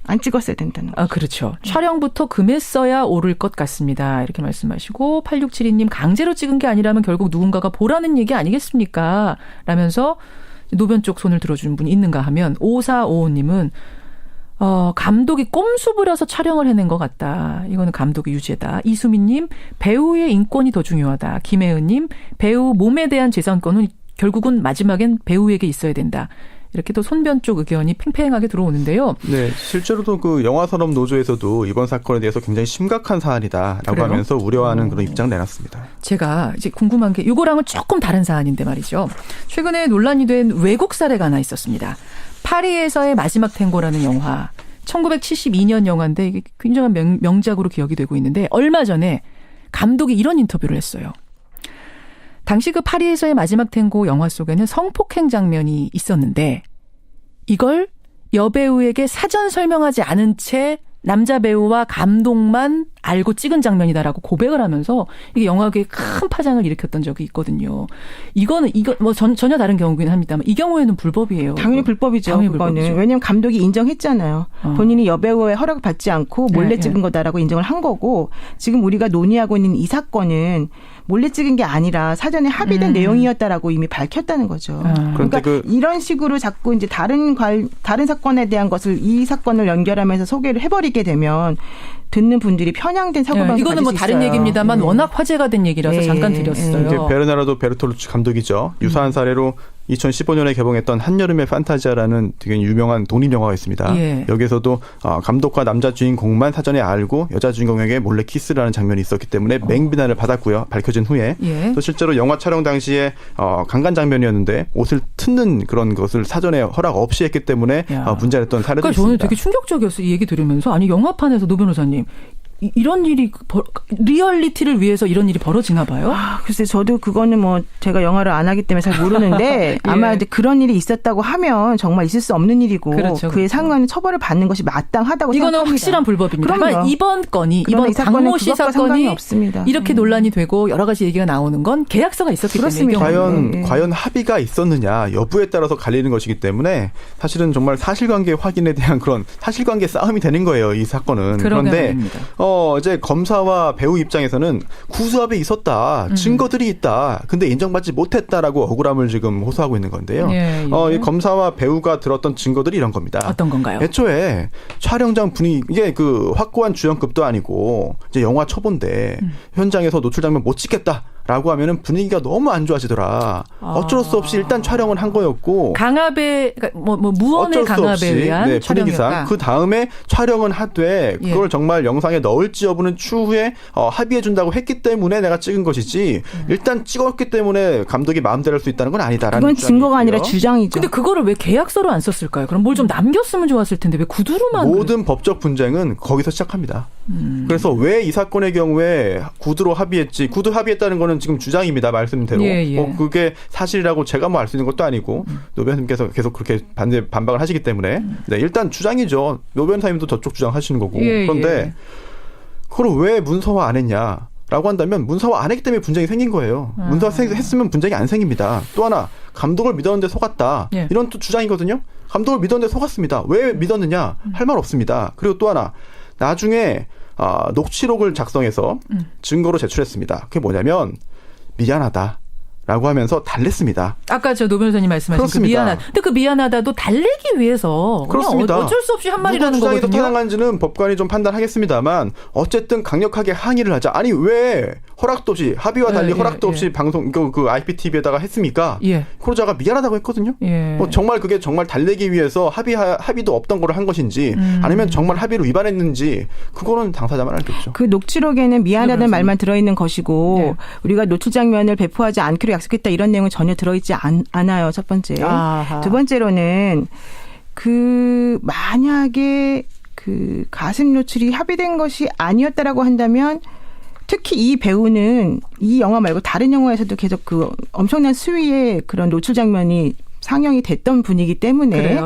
안 찍었어야 된다는 거죠. 그렇죠. 촬영부터 금했어야 오를 것 같습니다. 이렇게 말씀하시고 8672님 강제로 찍은 게 아니라면 결국 누군가가 보라는 얘기 아니겠습니까? 라면서 노변 쪽 손을 들어주는 분이 있는가 하면 5455님은 감독이 꼼수 부려서 촬영을 해낸 것 같다. 이거는 감독의 유죄다. 이수민님 배우의 인권이 더 중요하다. 김혜은님 배우 몸에 대한 재산권은 결국은 마지막엔 배우에게 있어야 된다. 이렇게 또 손변 쪽 의견이 팽팽하게 들어오는데요. 네, 실제로도 영화산업 노조에서도 이번 사건에 대해서 굉장히 심각한 사안이다라고 그래요? 하면서 우려하는 그런 입장을 내놨습니다. 제가 이제 궁금한 게 이거랑은 조금 다른 사안인데 말이죠. 최근에 논란이 된 외국 사례가 하나 있었습니다. 파리에서의 마지막 탱고라는 영화. 1972년 영화인데 이게 굉장한 명작으로 기억이 되고 있는데 얼마 전에 감독이 이런 인터뷰를 했어요. 당시 그 파리에서의 마지막 탱고 영화 속에는 성폭행 장면이 있었는데 이걸 여배우에게 사전 설명하지 않은 채 남자 배우와 감독만 알고 찍은 장면이다라고 고백을 하면서 이게 영화계에 큰 파장을 일으켰던 적이 있거든요. 이거 전혀 다른 경우긴 합니다만 이 경우에는 불법이에요. 당연히 불법이죠. 당연히 그거는. 불법이죠. 왜냐하면 감독이 인정했잖아요. 본인이 여배우의 허락을 받지 않고 몰래 찍은 거다라고 인정을 한 거고 지금 우리가 논의하고 있는 이 사건은 몰래 찍은 게 아니라 사전에 합의된 내용이었다라고 이미 밝혔다는 거죠. 그러니까 이런 식으로 자꾸 이제 다른 사건에 대한 것을 이 사건을 연결하면서 소개를 해버리게 되면 듣는 분들이 편향된 사고방식을 이거는 뭐 다른 얘기입니다만 워낙 화제가 된 얘기라서 잠깐 드렸어요. 베르나르도 베르톨루치 감독이죠. 유사한 사례로 2015년에 개봉했던 한여름의 판타지아라는 되게 유명한 독립영화가 있습니다. 예. 여기에서도 감독과 남자 주인공만 사전에 알고 여자 주인공에게 몰래 키스를 하는 장면이 있었기 때문에 맹비난을 받았고요. 밝혀진 후에. 또 실제로 영화 촬영 당시에 강간 장면이었는데 옷을 뜯는 그런 것을 사전에 허락 없이 했기 때문에 문제가 됐던 사례도 있습니다. 저는 되게 충격적이었어요. 이 얘기 들으면서. 아니 영화판에서 노 변호사님. 이런 일이 리얼리티를 위해서 이런 일이 벌어지나 봐요? 글쎄 저도 그거는 뭐 제가 영화를 안 하기 때문에 잘 모르는데 예. 아마 이제 그런 일이 있었다고 하면 정말 있을 수 없는 일이고 그렇죠, 그에 상관한 처벌을 받는 것이 마땅하다고 이거는 생각합니다. 확실한 불법입니다. 그럼요. 이번 강모 씨 사건이 없습니다. 이렇게 논란이 되고 여러 가지 얘기가 나오는 건 계약서가 있었기 그렇습니다. 때문에 과연 합의가 있었느냐 여부에 따라서 갈리는 것이기 때문에 사실은 정말 사실관계 확인에 대한 그런 사실관계 싸움이 되는 거예요. 이 사건은. 그런데 이제 검사와 배우 입장에서는 구수합이 있었다. 증거들이 있다. 근데 인정받지 못했다라고 억울함을 지금 호소하고 있는 건데요. 이 검사와 배우가 들었던 증거들이 이런 겁니다. 어떤 건가요? 애초에 촬영장 분위기 이게 그 확고한 주연급도 아니고 이제 영화 초본데 현장에서 노출 장면 못 찍겠다. 라고 하면은 분위기가 너무 안 좋아지더라. 어쩔 수 없이 일단 촬영을 한 거였고. 강압에, 무언의 강압에 의한 분위기상. 그 다음에 촬영은 하되 그걸 정말 영상에 넣을지 여부는 추후에 합의해준다고 했기 때문에 내가 찍은 것이지 일단 찍었기 때문에 감독이 마음대로 할 수 있다는 건 아니다라는 그건 증거가 아니라 주장이죠. 근데 그거를 왜 계약서로 안 썼을까요? 그럼 뭘 좀 남겼으면 좋았을 텐데 왜 구두로만. 모든 법적 분쟁은 거기서 시작합니다. 그래서 왜 이 사건의 경우에 구두로 합의했지. 구두 합의했다는 거는 지금 주장입니다. 말씀대로. 그게 사실이라고 제가 뭐 알 수 있는 것도 아니고 노 변호사님께서 계속 그렇게 반박을 하시기 때문에 일단 주장이죠. 노 변호사님도 저쪽 주장하시는 거고. 그런데 그걸 왜 문서화 안 했냐라고 한다면 문서화 안 했기 때문에 분쟁이 생긴 거예요. 문서화 했으면 분쟁이 안 생깁니다. 또 하나 감독을 믿었는데 속았다. 이런 또 주장이거든요. 감독을 믿었는데 속았습니다. 왜 믿었느냐? 할 말 없습니다. 그리고 또 하나 나중에 녹취록을 작성해서 증거로 제출했습니다. 그게 뭐냐면 미안하다. 라고 하면서 달랬습니다. 아까 노 변호사님 말씀하신 그 미안하다. 근데 그 미안하다도 달래기 위해서 그렇습니다. 어쩔 수 없이 한 말이라는 거거든요. 누가 주장이 더 타당한지는 법관이 좀 판단하겠습니다만 어쨌든 강력하게 항의를 하자. 아니 왜 허락도 없이 합의와 달리 허락도 없이 방송 그 IPTV에다가 했습니까? 그러자가 미안하다고 했거든요. 정말 그게 정말 달래기 위해서 합의도 없던 거를 한 것인지 아니면 정말 합의를 위반했는지 그거는 당사자만 알겠죠. 그 녹취록에는 미안하다는 말만 들어있는 것이고 우리가 노출 장면을 배포하지 않기로 약속했다 이런 내용은 전혀 들어있지 않아요. 첫 번째. 두 번째로는 만약에 가슴 노출이 합의된 것이 아니었다라고 한다면 특히 이 배우는 이 영화 말고 다른 영화에서도 계속 엄청난 수위의 그런 노출 장면이 상영이 됐던 분이기 때문에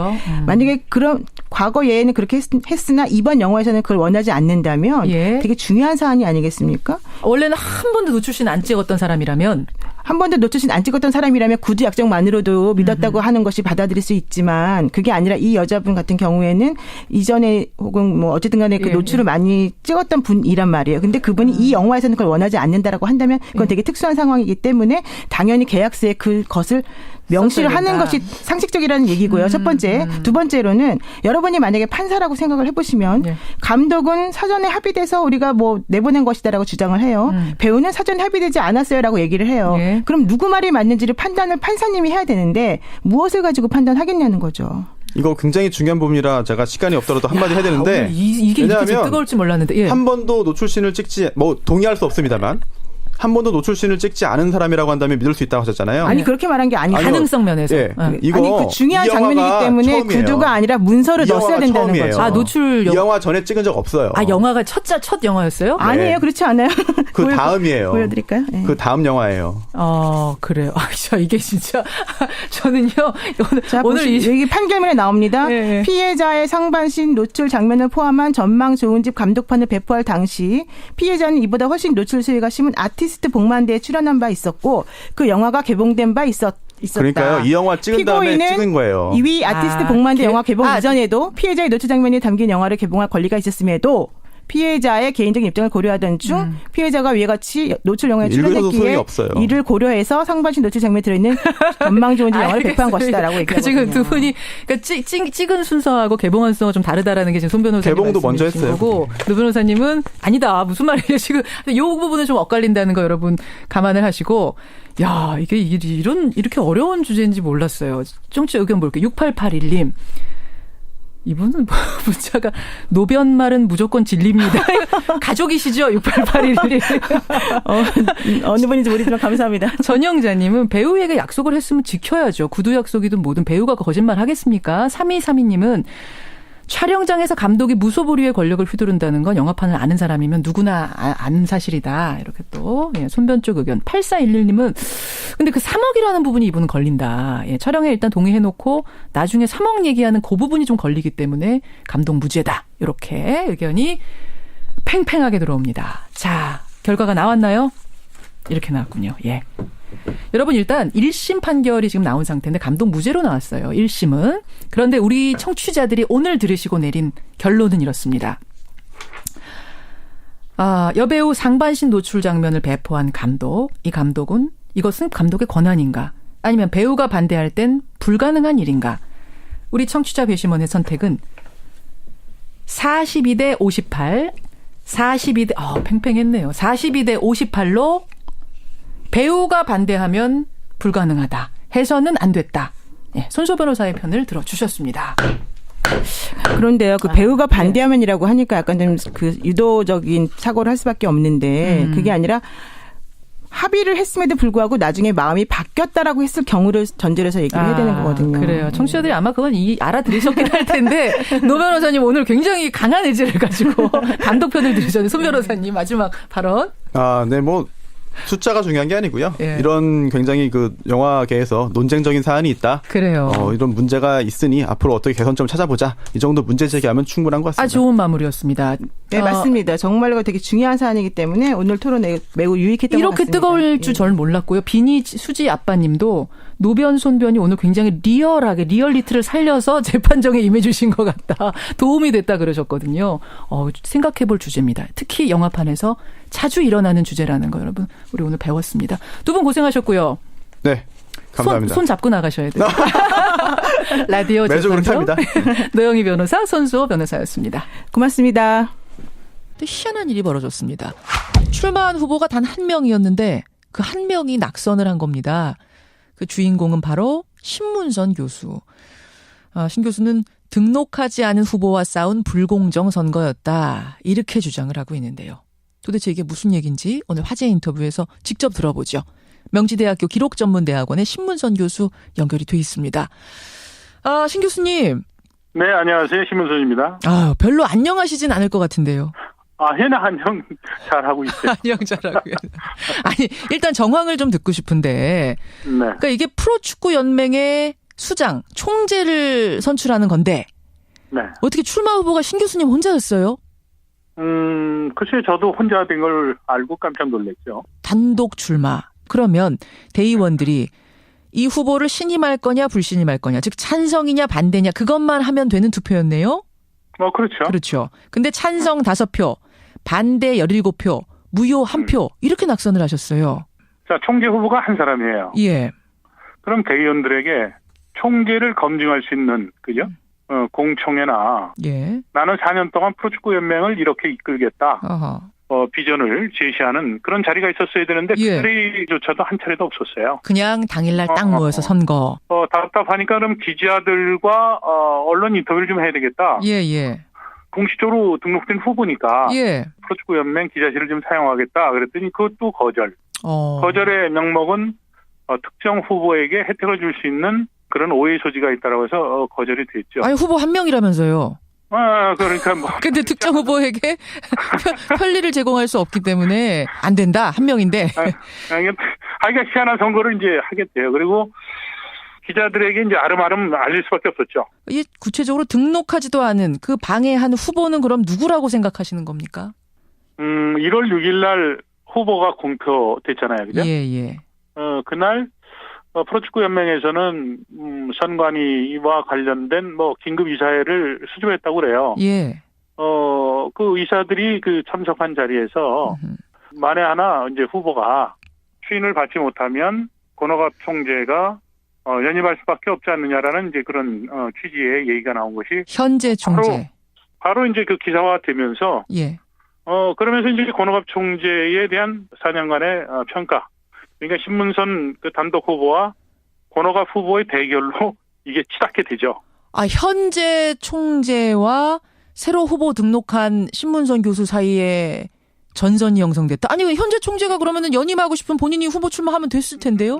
만약에 그런 과거 예에는 그렇게 했으나 이번 영화에서는 그걸 원하지 않는다면 되게 중요한 사안이 아니겠습니까? 원래는 한 번도 노출신 안 찍었던 사람이라면 한 번도 노출신 안 찍었던 사람이라면 구두 약정만으로도 믿었다고 하는 것이 받아들일 수 있지만 그게 아니라 이 여자분 같은 경우에는 이전에 혹은 뭐 어쨌든 간에 그 노출을 많이 찍었던 분이란 말이에요. 근데 그분이 이 영화에서는 그걸 원하지 않는다라고 한다면 그건 되게 특수한 상황이기 때문에 당연히 계약서에 그것을 명시를 하는 것이 상식적이라는 얘기고요. 첫 번째. 두 번째로는 여러분이 만약에 판사라고 생각을 해보시면 감독은 사전에 합의돼서 우리가 뭐 내보낸 것이다라고 주장을 해요. 배우는 사전에 합의되지 않았어요라고 얘기를 해요. 그럼 누구 말이 맞는지를 판단을 판사님이 해야 되는데 무엇을 가지고 판단하겠냐는 거죠. 이거 굉장히 중요한 부분이라 제가 시간이 없더라도 한마디 해야 되는데 이게 이렇게 뜨거울지 몰랐는데 한 번도 노출신을 찍지 동의할 수 없습니다만 한 번도 노출신을 찍지 않은 사람이라고 한다면 믿을 수 있다고 하셨잖아요. 아니 그렇게 말한 게 아니고 가능성 면에서. 예. 이거 아니 그 중요한 장면이기 때문에 처음이에요. 구두가 아니라 문서를 넣었어야 된다는 처음이에요. 거죠. 노출 이 영화 전에 찍은 적 없어요. 영화가 첫 영화였어요? 아니에요, 그렇지 않아요. 그 다음이에요. 보여드릴까요? 네. 그 다음 영화예요. 그래요. 이게 진짜 저는요 오늘 여기 판결문에 나옵니다. 네. 피해자의 상반신 노출 장면을 포함한 전망 좋은 집 감독판을 배포할 당시 피해자는 이보다 훨씬 노출 수위가 심한 아티스트 복만대에 출연한 바 있었고 그 영화가 개봉된 바 있었다. 그러니까요. 이 영화 찍은 다음에 찍은 거예요. 이위 아티스트 복만대 영화 개봉 이전에도 피해자의 노출 장면이 담긴 영화를 개봉할 권리가 있었음에도 피해자의 개인적인 입장을 고려하던 중 피해자가 위와 같이 노출 영화에 출연했기에 이를 고려해서 상반신 노출 장면에 들어있는 전망 좋은 집 영화를 배포한 것이다라고 얘기하거든요. 지금 두 분이 찍은 순서하고 개봉한 순서가 좀 다르다라는 게 지금 손 변호사님 개봉도 먼저 했어요. 거고 노 변호사님은 아니다 무슨 말이에요 지금 이 부분은 좀 엇갈린다는 거 여러분 감안을 하시고 이게 이렇게 어려운 주제인지 몰랐어요. 청취자 의견 볼게요. 6881님. 이분은 문자가 노변말은 무조건 진리입니다. 가족이시죠? 6881님. 어느 분인지 모르지만 감사합니다. 전영자님은 배우에게 약속을 했으면 지켜야죠. 구두 약속이든 뭐든 배우가 거짓말 하겠습니까? 3232님은 촬영장에서 감독이 무소불위의 권력을 휘두른다는 건 영화판을 아는 사람이면 누구나 아는 사실이다. 이렇게 또 손변 쪽 의견. 8411님은 근데 그 3억이라는 부분이 이분은 걸린다. 촬영에 일단 동의해놓고 나중에 3억 얘기하는 그 부분이 좀 걸리기 때문에 감독 무죄다. 이렇게 의견이 팽팽하게 들어옵니다. 자, 결과가 나왔나요? 이렇게 나왔군요. 예. 여러분 일단 1심 판결이 지금 나온 상태인데 감독 무죄로 나왔어요. 1심은. 그런데 우리 청취자들이 오늘 들으시고 내린 결론은 이렇습니다. 여배우 상반신 노출 장면을 배포한 감독. 이 감독은 이것은 감독의 권한인가? 아니면 배우가 반대할 땐 불가능한 일인가? 우리 청취자 배심원의 선택은 42대 58, 42대 팽팽했네요. 42대 58로 배우가 반대하면 불가능하다. 해서는 안 됐다. 손소 변호사의 편을 들어주셨습니다. 그런데요, 그 배우가 반대하면이라고 하니까 약간 좀 그 유도적인 사고를 할 수밖에 없는데 그게 아니라 합의를 했음에도 불구하고 나중에 마음이 바뀌었다라고 했을 경우를 전제로 해서 얘기를 해야 되는 거거든요. 그래요. 청취자들이 아마 그건 알아들으셨긴 할 텐데 노 변호사님 오늘 굉장히 강한 의지를 가지고 감독 편을 들으셨는데 손 변호사님 마지막 발언. 네, 숫자가 중요한 게 아니고요. 이런 굉장히 그 영화계에서 논쟁적인 사안이 있다. 그래요. 이런 문제가 있으니 앞으로 어떻게 개선점을 찾아보자. 이 정도 문제 제기하면 충분한 것 같습니다. 좋은 마무리였습니다. 네, 맞습니다. 정말로 되게 중요한 사안이기 때문에 오늘 토론에 매우 유익했던 것 같습니다. 이렇게 뜨거울 줄 전 몰랐고요. 비니 수지 아빠님도 노변 손변이 오늘 굉장히 리얼리티를 살려서 재판정에 임해주신 것 같다. 도움이 됐다 그러셨거든요. 생각해볼 주제입니다. 특히 영화판에서 자주 일어나는 주제라는 거 여러분 우리 오늘 배웠습니다. 두 분 고생하셨고요. 네. 감사합니다. 손 잡고 나가셔야 돼요. 라디오 매주 그렇게 합니다. 노영희 변호사, 손수호 변호사였습니다. 고맙습니다. 또 희한한 일이 벌어졌습니다. 출마한 후보가 단 한 명이었는데 그 한 명이 낙선을 한 겁니다. 그 주인공은 바로 신문선 교수. 신 교수는 등록하지 않은 후보와 싸운 불공정 선거였다. 이렇게 주장을 하고 있는데요. 도대체 이게 무슨 얘기인지 오늘 화제 인터뷰에서 직접 들어보죠. 명지대학교 기록전문대학원의 신문선 교수 연결이 돼 있습니다. 신 교수님. 네, 안녕하세요. 신문선입니다. 별로 안녕하시진 않을 것 같은데요. 해나 안녕 잘하고 있어요. 안녕 잘하고요. 아니, 일단 정황을 좀 듣고 싶은데. 네. 그러니까 이게 프로축구연맹의 수장, 총재를 선출하는 건데. 네. 어떻게 출마 후보가 신 교수님 혼자였어요? 글쎄요. 저도 혼자 된 걸 알고 깜짝 놀랐죠. 단독 출마. 그러면 대의원들이 이 후보를 신임할 거냐 불신임할 거냐, 즉 찬성이냐 반대냐 그것만 하면 되는 투표였네요. 그렇죠. 그렇죠. 근데 찬성 5표, 반대 17표, 무효 1표 이렇게 낙선을 하셨어요. 자, 총재 후보가 한 사람이에요. 예. 그럼 대의원들에게 총재를 검증할 수 있는, 그죠? 공청회나 나는 4년 동안 프로축구연맹을 이렇게 이끌겠다. 비전을 제시하는 그런 자리가 있었어야 되는데 그 자리조차도 한 차례도 없었어요. 그냥 당일날 딱 모여서 선거. 답답하니까 그럼 기자들과 언론 인터뷰를 좀 해야 되겠다. 공식적으로 등록된 후보니까 프로축구연맹 기자실을 좀 사용하겠다. 그랬더니 그것도 거절. 거절의 명목은 특정 후보에게 혜택을 줄 수 있는 그런 오해 소지가 있다라고 해서 거절이 됐죠. 아니 후보 한 명이라면서요. 그러니까 뭐. 근데 특정 후보에게 편리를 제공할 수 없기 때문에 안 된다. 한 명인데. 하기가 희한한 선거를 이제 하겠대요. 그리고 기자들에게 이제 아름아름 알릴 수밖에 없었죠. 이 구체적으로 등록하지도 않은 그 방해한 후보는 그럼 누구라고 생각하시는 겁니까? 1월 6일 날 후보가 공표됐잖아요. 그죠? 예. 그날 프로축구 연맹에서는 선관위와 관련된 뭐 긴급 이사회를 수주했다고 그래요. 예. 그 의사들이 그 참석한 자리에서 만에 하나 이제 후보가 추인을 받지 못하면 권오갑 총재가 연임할 수밖에 없지 않느냐라는 이제 그런 취지의 얘기가 나온 것이 현재 총재. 바로 이제 그 기사화되면서 예. 그러면서 이제 권오갑 총재에 대한 4년간의 평가. 그러니까 신문선 그 단독 후보와 권오갑 후보의 대결로 이게 치닫게 되죠. 현재 총재와 새로 후보 등록한 신문선 교수 사이에 전선이 형성됐다. 아니 현재 총재가 그러면은 연임하고 싶은 본인이 후보 출마하면 됐을 텐데요.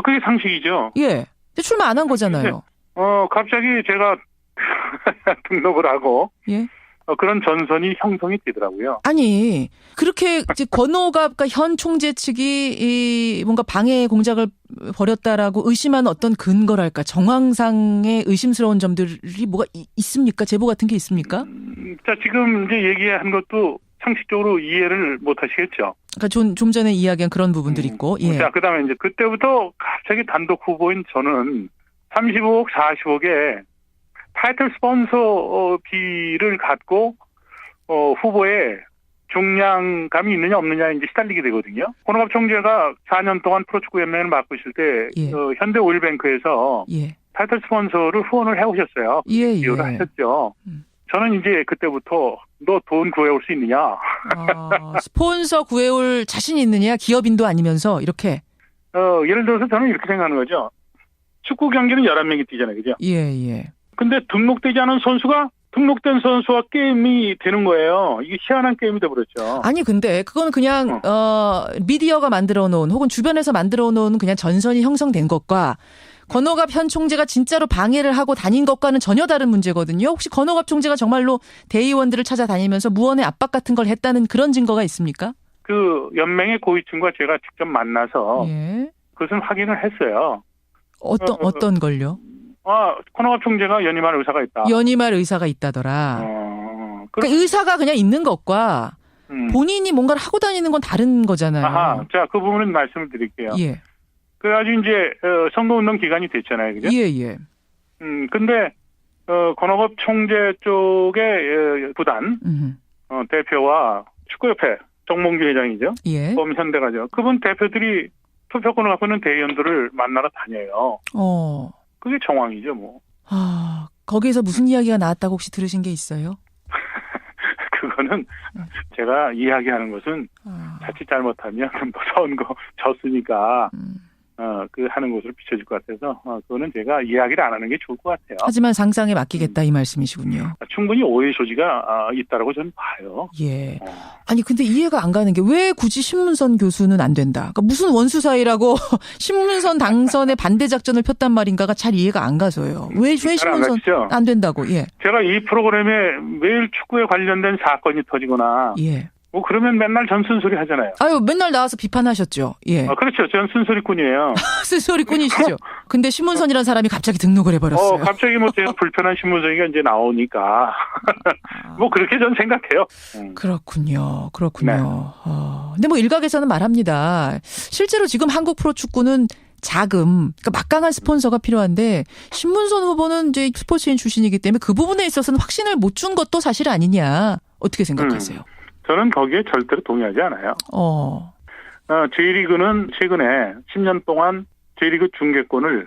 그게 상식이죠. 예. 근데 출마 안 한 거잖아요. 갑자기 제가 등록을 하고 예. 그런 전선이 형성이 되더라고요. 아니 그렇게 이제 권오갑과 현 총재 측이 뭔가 방해 공작을 벌였다라고 의심하는 어떤 근거랄까 정황상의 의심스러운 점들이 뭐가 있습니까? 제보 같은 게 있습니까? 자 지금 이제 얘기한 것도 상식적으로 이해를 못 하시겠죠. 그러니까 좀 전에 이야기한 그런 부분들이 있고. 예. 자 그다음에 이제 그때부터 갑자기 단독 후보인 저는 35억, 40억에 타이틀 스폰서 비를 갖고 후보에 중량감이 있느냐 없느냐 이제 시달리게 되거든요. 권오갑 총재가 4년 동안 프로축구 연맹을 맡고 있을 때 예. 현대 오일뱅크에서 예. 타이틀 스폰서를 후원을 해오셨어요. 예. 기여를 하셨죠. 저는 이제 그때부터 너 돈 구해올 수 있느냐. 스폰서 구해올 자신 있느냐. 기업인도 아니면서 이렇게. 예를 들어서 저는 이렇게 생각하는 거죠. 축구 경기는 11명이 뛰잖아요. 그죠? 예. 근데 등록되지 않은 선수가 등록된 선수와 게임이 되는 거예요. 이게 희한한 게임이 돼버렸죠. 아니 근데 그건 그냥 미디어가 만들어 놓은 혹은 주변에서 만들어 놓은 그냥 전선이 형성된 것과 권오갑 현 총재가 진짜로 방해를 하고 다닌 것과는 전혀 다른 문제거든요. 혹시 권오갑 총재가 정말로 대의원들을 찾아다니면서 무언의 압박 같은 걸 했다는 그런 증거가 있습니까? 그 연맹의 고위층과 제가 직접 만나서 예. 그것은 확인을 했어요. 어떤 걸요? 권오갑 총재가 연임할 의사가 있다. 연임할 의사가 있다더라. 그러니까 의사가 그냥 있는 것과 본인이 뭔가를 하고 다니는 건 다른 거잖아요. 자, 그 부분은 말씀을 드릴게요. 예. 그래가지고 이제 선거운동 기간이 됐잖아요, 그죠? 예. 근데 권오갑 총재 쪽의 부단 대표와 축구협회 정몽규 회장이죠. 예. 범현대가죠. 그분 대표들이 투표권을 갖고 있는 대의원들을 만나러 다녀요. 그게 정황이죠, 뭐. 거기에서 무슨 이야기가 나왔다고 혹시 들으신 게 있어요? 그거는 제가 이야기하는 것은 자칫 잘못하면 뭐 선거 졌으니까 그 하는 것으로 비춰질 것 같아서 그거는 제가 이야기를 안 하는 게 좋을 것 같아요. 하지만 상상에 맡기겠다 이 말씀이시군요. 충분히 오해 소지가 있다라고 저는 봐요. 예. 아니 근데 이해가 안 가는 게 왜 굳이 신문선 교수는 안 된다. 그러니까 무슨 원수 사이라고 신문선 당선에 반대 작전을 폈단 말인가가 잘 이해가 안 가서요. 왜 신문선 안 된다고? 예. 제가 이 프로그램에 매일 축구에 관련된 사건이 터지거나 예. 뭐 그러면 맨날 전 쓴소리 하잖아요. 맨날 나와서 비판하셨죠. 예. 그렇죠. 전 쓴소리꾼이에요. 쓴소리꾼이시죠. 근데 신문선이라는 사람이 갑자기 등록을 해버렸어요. 갑자기 뭐 제가 불편한 신문선이가 이제 나오니까 뭐 그렇게 전 생각해요. 그렇군요. 네. 근데 뭐 일각에서는 말합니다. 실제로 지금 한국 프로축구는 그러니까 막강한 스폰서가 필요한데 신문선 후보는 이제 스포츠인 출신이기 때문에 그 부분에 있어서는 확신을 못 준 것도 사실 아니냐. 어떻게 생각하세요? 저는 거기에 절대로 동의하지 않아요. J리그는 최근에 10년 동안 J리그 중계권을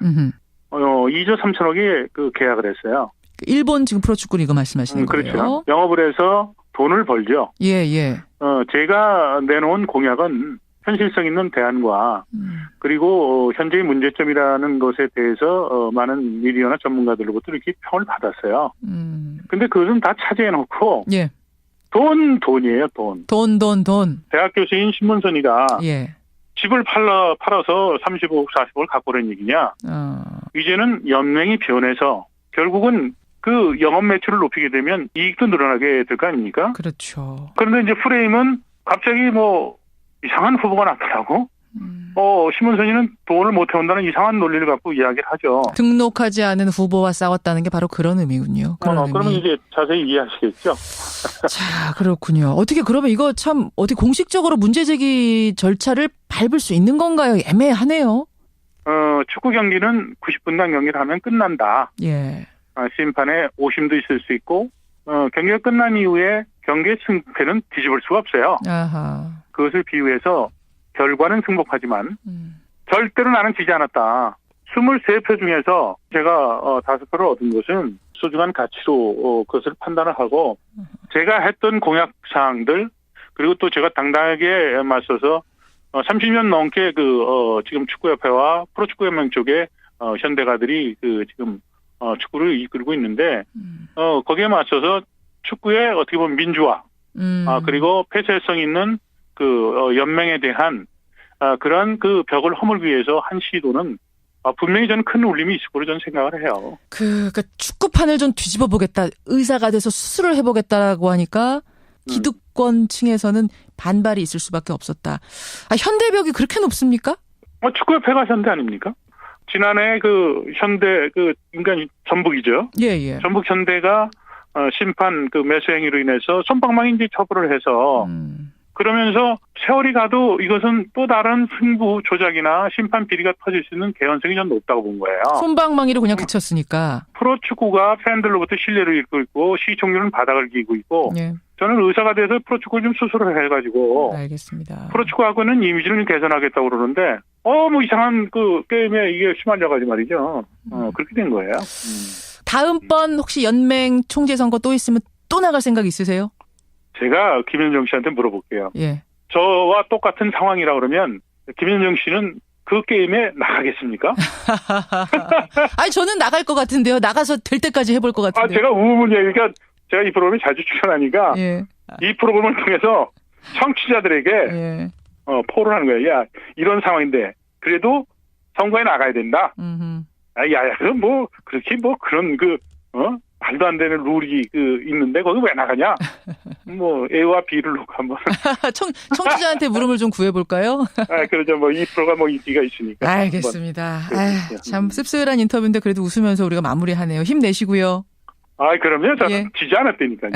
2조 3천억에 그 계약을 했어요. 일본 지금 프로축구 리그 말씀하시는 거예요? 그렇죠. 영업을 해서 돈을 벌죠. 예. 제가 내놓은 공약은 현실성 있는 대안과 그리고 현재의 문제점이라는 것에 대해서 많은 미디어나 전문가들로부터 이렇게 평을 받았어요. 근데 그것은 다 차지해놓고 예. 돈이에요, 돈. 돈. 대학 교수인 신문선이가 예. 집을 팔아서 30억, 40억을 갖고 오라는 얘기냐. 이제는 연맹이 변해서 결국은 그 영업 매출을 높이게 되면 이익도 늘어나게 될 거 아닙니까? 그렇죠. 그런데 이제 프레임은 갑자기 뭐 이상한 후보가 나타나고 신문선이는 돈을 못 해온다는 이상한 논리를 갖고 이야기를 하죠. 등록하지 않은 후보와 싸웠다는 게 바로 그런 의미군요. 그러면 이제 자세히 이해하시겠죠. 자, 그렇군요. 어떻게 그러면 이거 참 어떻게 공식적으로 문제 제기 절차를 밟을 수 있는 건가요? 애매하네요. 축구 경기는 90분간 경기를 하면 끝난다. 예. 심판에 오심도 있을 수 있고 경기가 끝난 이후에 경기의 승패는 뒤집을 수가 없어요. 아하. 그것을 비유해서 결과는 승복하지만 절대로 나는 지지 않았다. 23표 중에서 제가 5표를 얻은 것은 소중한 가치로 그것을 판단을 하고 제가 했던 공약사항들 그리고 또 제가 당당하게 맞서서 30년 넘게 지금 축구협회와 프로축구연맹 쪽에 현대가들이 지금 축구를 이끌고 있는데 거기에 맞서서 축구의 어떻게 보면 민주화 그리고 폐쇄성 있는 연맹에 대한 그런 벽을 허물기 위해서 한 시도는 분명히 저는 큰 울림이 있을 거로 저는 생각을 해요. 그러니까 축구판을 좀 뒤집어 보겠다. 의사가 돼서 수술을 해보겠다라고 하니까 기득권층에서는 반발이 있을 수밖에 없었다. 현대벽이 그렇게 높습니까? 축구협회가 현대 아닙니까? 지난해 현대 인간 전북이죠. 예. 전북 현대가 심판 매수 행위로 인해서 솜방망이 처벌을 해서 그러면서 세월이 가도 이것은 또 다른 승부 조작이나 심판 비리가 터질 수 있는 개연성이 좀 높다고 본 거예요. 솜방망이로 그냥 그쳤으니까. 프로축구가 팬들로부터 신뢰를 잃고 있고 시청률은 바닥을 기고 있고 예. 저는 의사가 돼서 프로축구를 좀 수술을 해가지고 알겠습니다. 프로축구하고는 이미지를 좀 개선하겠다고 그러는데 뭐 이상한 게임에 이게 휘말려가지고 말이죠. 그렇게 된 거예요. 다음번 혹시 연맹 총재 선거 또 있으면 또 나갈 생각 있으세요? 제가 김현정 씨한테 물어볼게요. 예. 저와 똑같은 상황이라 그러면 김현정 씨는 그 게임에 나가겠습니까? 아니 저는 나갈 것 같은데요. 나가서 될 때까지 해볼 것 같은데요. 제가 우문 얘기가 제가 이 프로그램에 자주 출연하니까 예. 이 프로그램을 통해서 청취자들에게 예. 포를 하는 거예요. 야 이런 상황인데 그래도 선거에 나가야 된다. 그럼 뭐 그렇게 뭐 그런 말도 안 되는 룰이 있는데 거기 왜 나가냐? 뭐 A와 B를 놓고 한번 청취자한테 물음을 좀 구해볼까요? 그러죠. 뭐 이 프로가 뭐 인기가 있으니까. 알겠습니다. 참 씁쓸한 인터뷰인데 그래도 웃으면서 우리가 마무리하네요. 힘내시고요. 그럼요. 저는 지지 않았다니까요.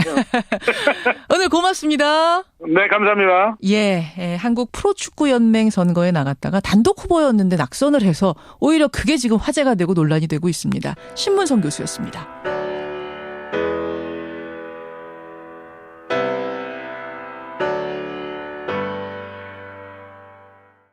오늘 고맙습니다. 네, 감사합니다. 예, 한국 프로축구연맹 선거에 나갔다가 단독 후보였는데 낙선을 해서 오히려 그게 지금 화제가 되고 논란이 되고 있습니다. 신문성 교수였습니다.